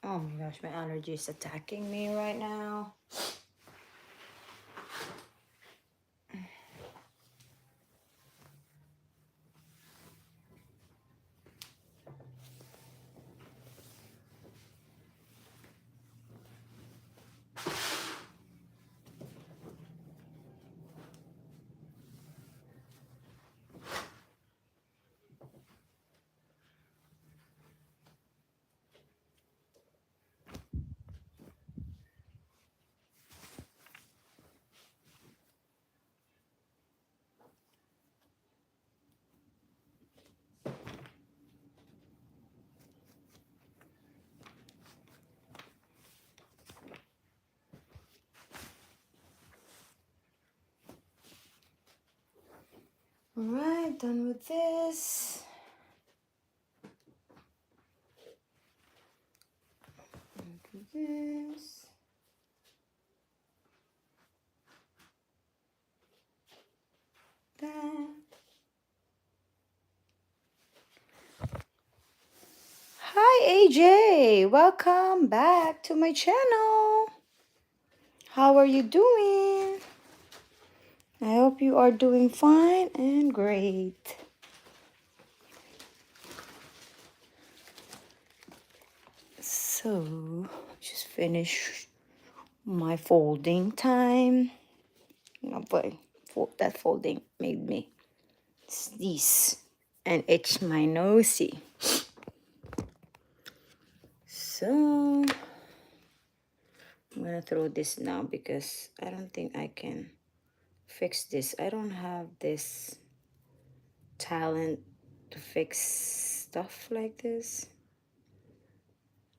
Oh my gosh, my allergy is attacking me right now. All right, done with this. Do this. That. Hi AJ, welcome back to my channel. How are you doing? I hope you are doing fine and great. So, just finished my folding time. No, but that folding made me sneeze and itch my nosy. So, I'm gonna throw this now because I don't think I can fix this. I don't have this talent to fix stuff like this.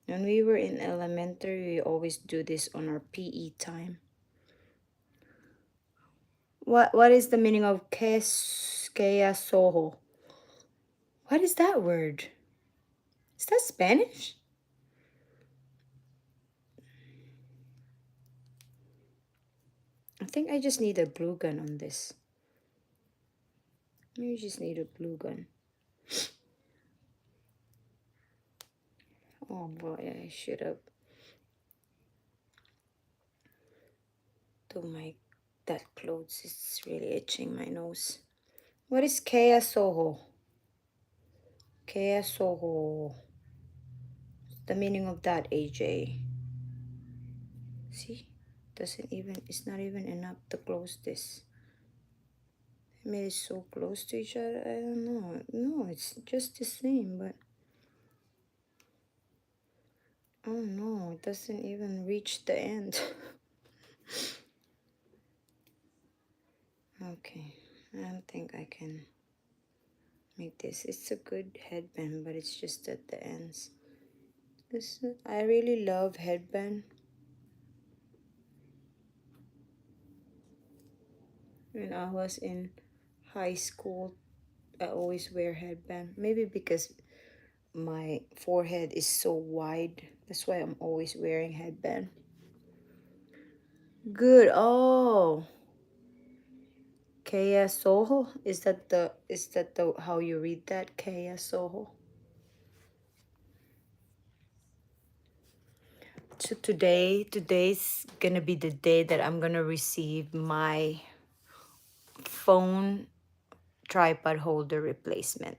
When we were in elementary, we always do this on our PE time. What is the meaning of kaya soho? What is that word? Is that Spanish? I think I just need a glue gun on this. Maybe just need a glue gun. Oh boy, I should have done that clothes. It's really itching my nose. What is kaya soho? Kaya soho. The meaning of that, AJ. See? It's not even enough to close this. I made it so close to each other. I don't know. No, it's just the same, but oh no, it doesn't even reach the end. Okay, I don't think I can make this. It's a good headband, but it's just at the ends. I really love headband. When I was in high school, I always wear headband. Maybe because my forehead is so wide. That's why I'm always wearing headband. Good. Oh, Kaya Soho. Is that the how you read that? Kaya Soho. So today's gonna be the day that I'm gonna receive my phone tripod holder replacement.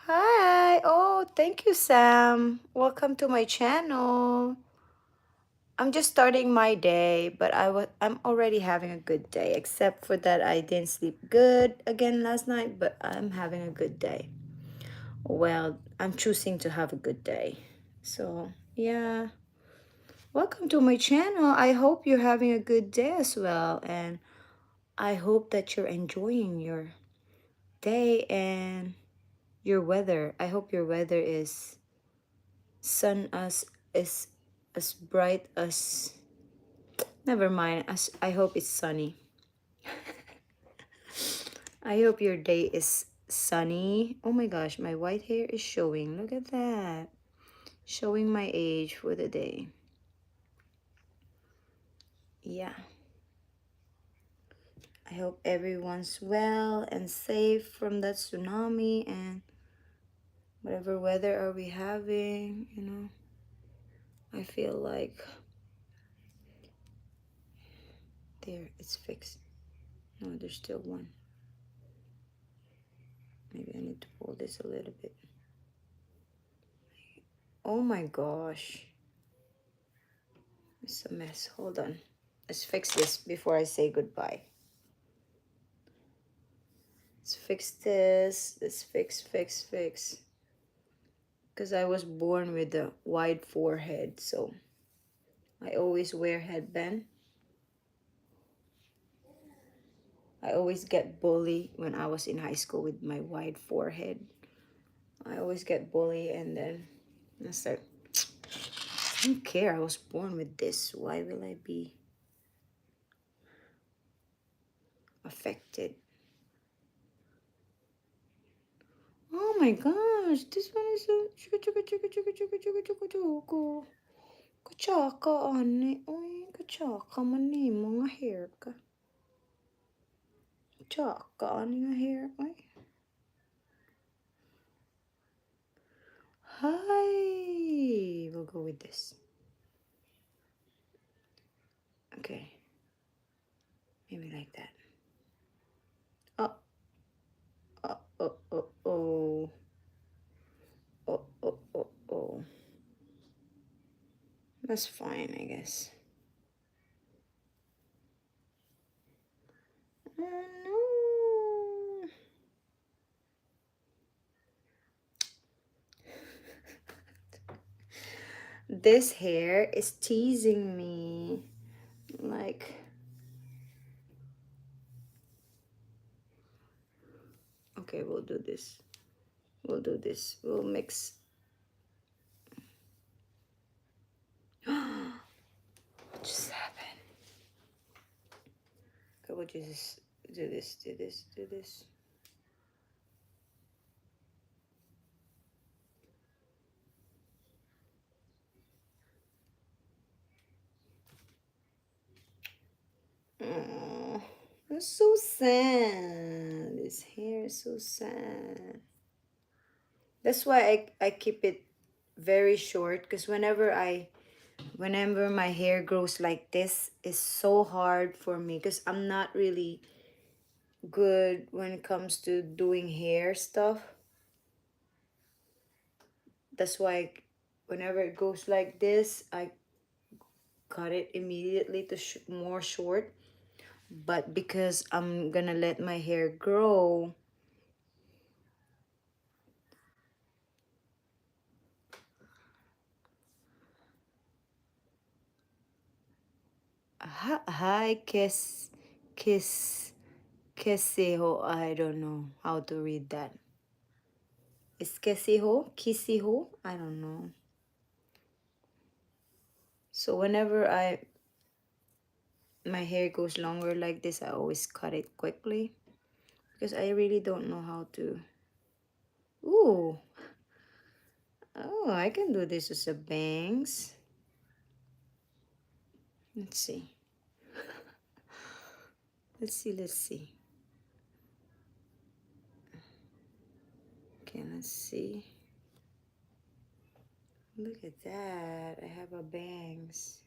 Hi. Oh, thank you, Sam. Welcome to my channel. I'm just starting my day, but I'm already having a good day, except for that I didn't sleep good again last night, but I'm having a good day. Well, I'm choosing to have a good day. So, yeah. Welcome to my channel. I hope you're having a good day as well, and I hope that you're enjoying your day and your weather. I hope your weather is sun as is as bright as, never mind, as I hope it's sunny. I hope your day is sunny. Oh my gosh, my white hair is showing. Look at that. Showing my age for the day. Yeah. I hope everyone's well and safe from that tsunami and whatever weather are we having, you know. I feel like there, it's fixed. No, there's still one. Maybe I need to pull this a little bit. Oh my gosh. It's a mess. Hold on. Let's fix this before I say goodbye. Let's fix this. Let's fix. Because I was born with a wide forehead, so I always wear headband. I always get bullied when I was in high school with my wide forehead. I always get bullied, and then I start, I don't care. I was born with this. Why will I be affected? Oh my gosh, this one is a kachaka ani. Oy, kachaka man ni mga hair ka. Kachaka ani nga hair. Oy. Hi. We'll go with this. Okay. Maybe like that. Oh, oh, oh, oh, oh. Oh, oh, oh, oh. That's fine, I guess. Oh, no. This hair is teasing me. Like, okay, we'll do this. We'll do this. We'll mix. What just happened? Okay, we'll just do this. Oh, I'm so sad. This hair is so sad. That's why I keep it very short, because whenever my hair grows like this, it's so hard for me because I'm not really good when it comes to doing hair stuff. That's why whenever it goes like this, I cut it immediately to more short. But because I'm gonna let my hair grow, hi Keseho, I don't know how to read that. Is Kisiho? I don't know. So whenever my hair goes longer like this, I always cut it quickly because I really don't know how to. Ooh. Oh, I can do this as a bangs. Let's see. Let's see. Okay, let's see. Look at that. I have a bangs.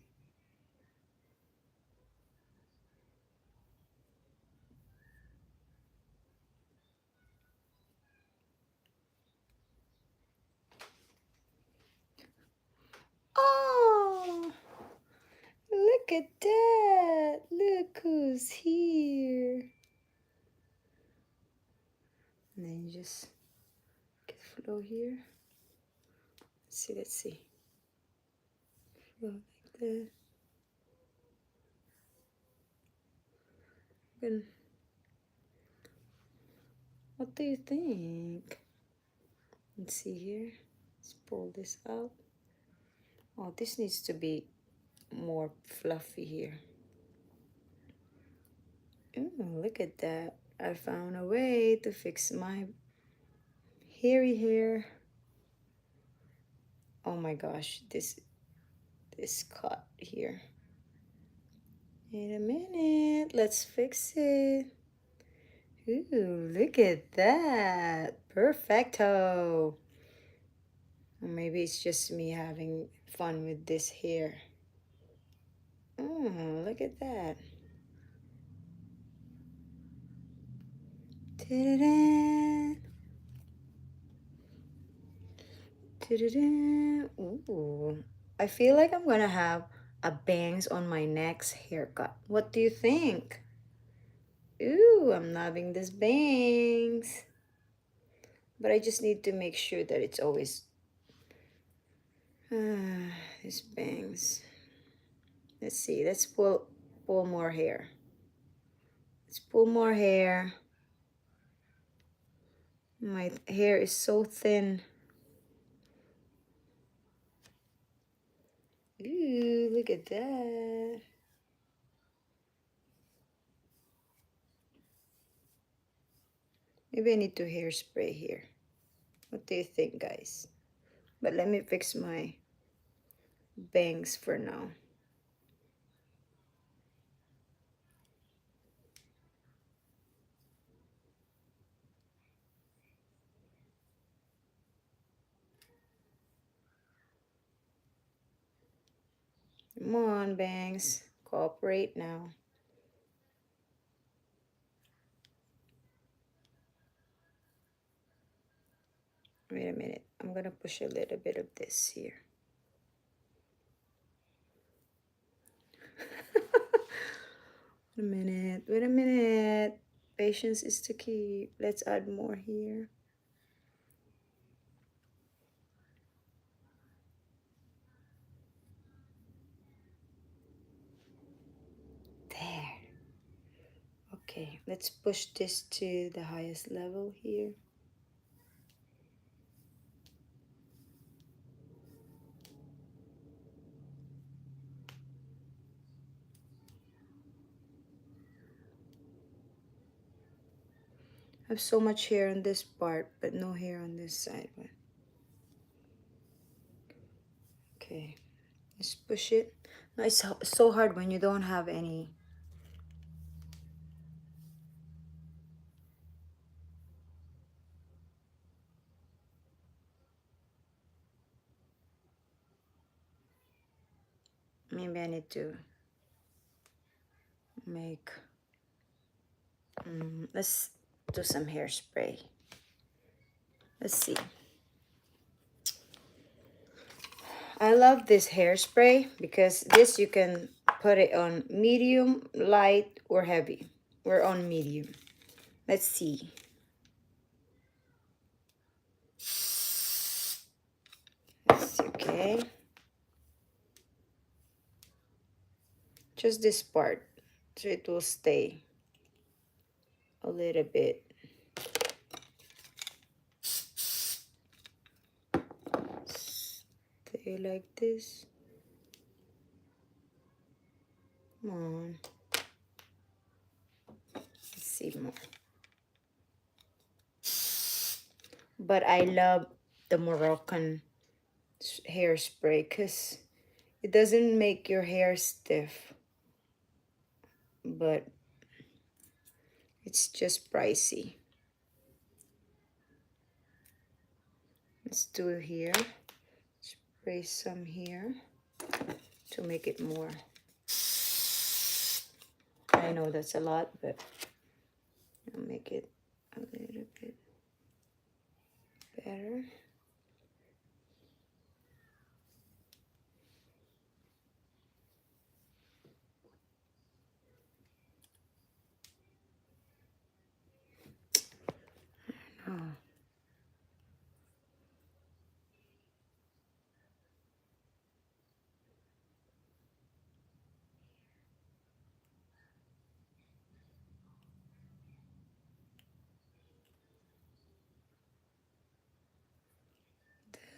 Oh, look at that. Look who's here. And then you just get flow here. Let's see. Flow like that. Then, what do you think? Let's see here. Let's pull this out. Oh, this needs to be more fluffy here. Ooh, look at that. I found a way to fix my hairy hair. Oh my gosh, this cut here. Wait a minute, let's fix it. Ooh, look at that. Perfecto. Or maybe it's just me having fun with this hair. Oh, look at that. Ta-da-da. Ta-da-da. Ooh, I feel like I'm gonna have a bangs on my next haircut. What do you think? Ooh, I'm loving this bangs. But I just need to make sure that it's always these bangs. Let's see. Let's pull more hair. Let's pull more hair. My hair is so thin. Ooh, look at that. Maybe I need to hairspray here. What do you think, guys? But let me fix my bangs for now. Come on, bangs. Cooperate now. Wait a minute. I'm gonna push a little bit of this here. Wait a minute. Wait a minute. Patience is the key. Let's add more here. There. Okay, let's push this to the highest level here. I have so much hair on this part, but no hair on this side. Okay, let's push it. No, it's so hard when you don't have any. Maybe I need to make. Let's do some hairspray. Let's see. I love this hairspray because this you can put it on medium, light, or heavy. We're on medium. Let's see. Let's see, okay. Just this part, so it will stay a little bit. Stay like this. Come on. Let's see more. But I love the Moroccan hairspray because it doesn't make your hair stiff, but it's just pricey. Let's do it here. Spray some here to make it more. I know that's a lot, but I'll make it a little bit better. Oh.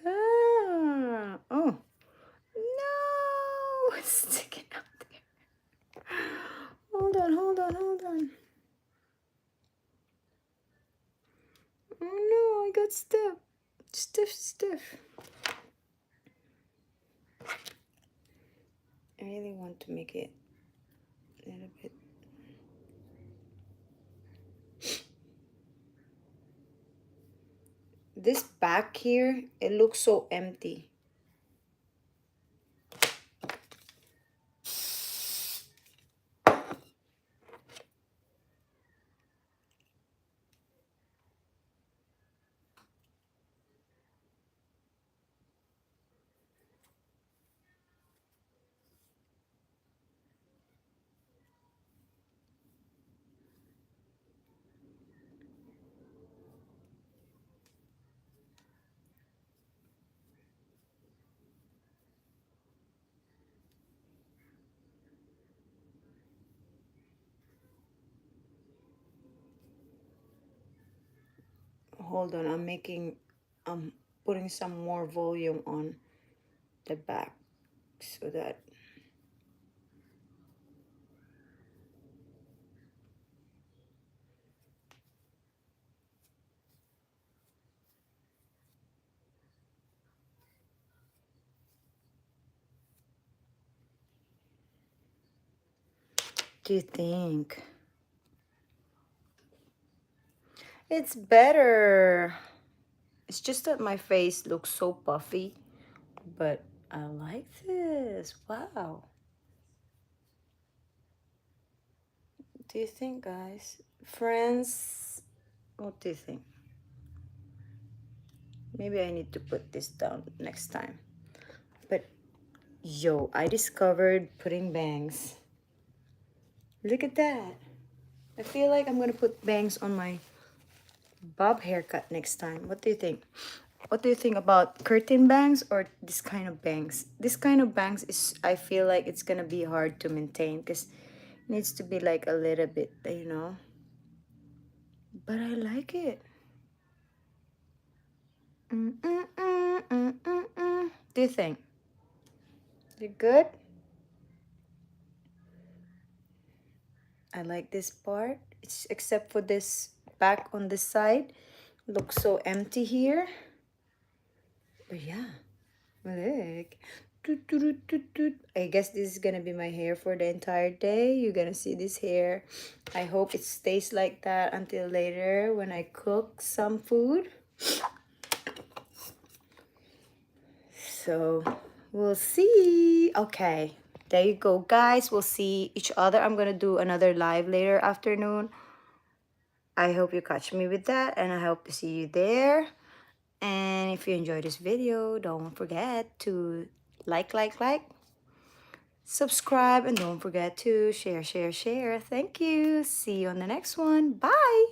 Ah, oh, no, it's sticking out there. Hold on, hold on, hold on. Oh no, I got stiff. Stiff. I really want to make it a little bit. This back here, it looks so empty. Hold on, I'm putting some more volume on the back so that do you think it's better? It's just that my face looks so puffy, but I like this. Wow. Do you think, guys? Friends, what do you think? Maybe I need to put this down next time. But yo, I discovered putting bangs. Look at that. I feel like I'm gonna put bangs on my bob haircut next time. What do you think? What do you think about curtain bangs or this kind of bangs? This kind of bangs is, I feel like it's gonna be hard to maintain because it needs to be like a little bit, you know. But I like it. Do you think? You good? I like this part. It's except for this back on this side. Looks so empty here. But yeah, look. Toot, toot, toot, toot, toot. I guess this is gonna be my hair for the entire day. You're gonna see this hair. I hope it stays like that until later when I cook some food. So we'll see. Okay, there you go, guys. We'll see each other. I'm gonna do another live later afternoon. I hope you catch me with that, and I hope to see you there. And if you enjoyed this video, don't forget to like, subscribe, and don't forget to share. Thank you. See you on the next one. Bye.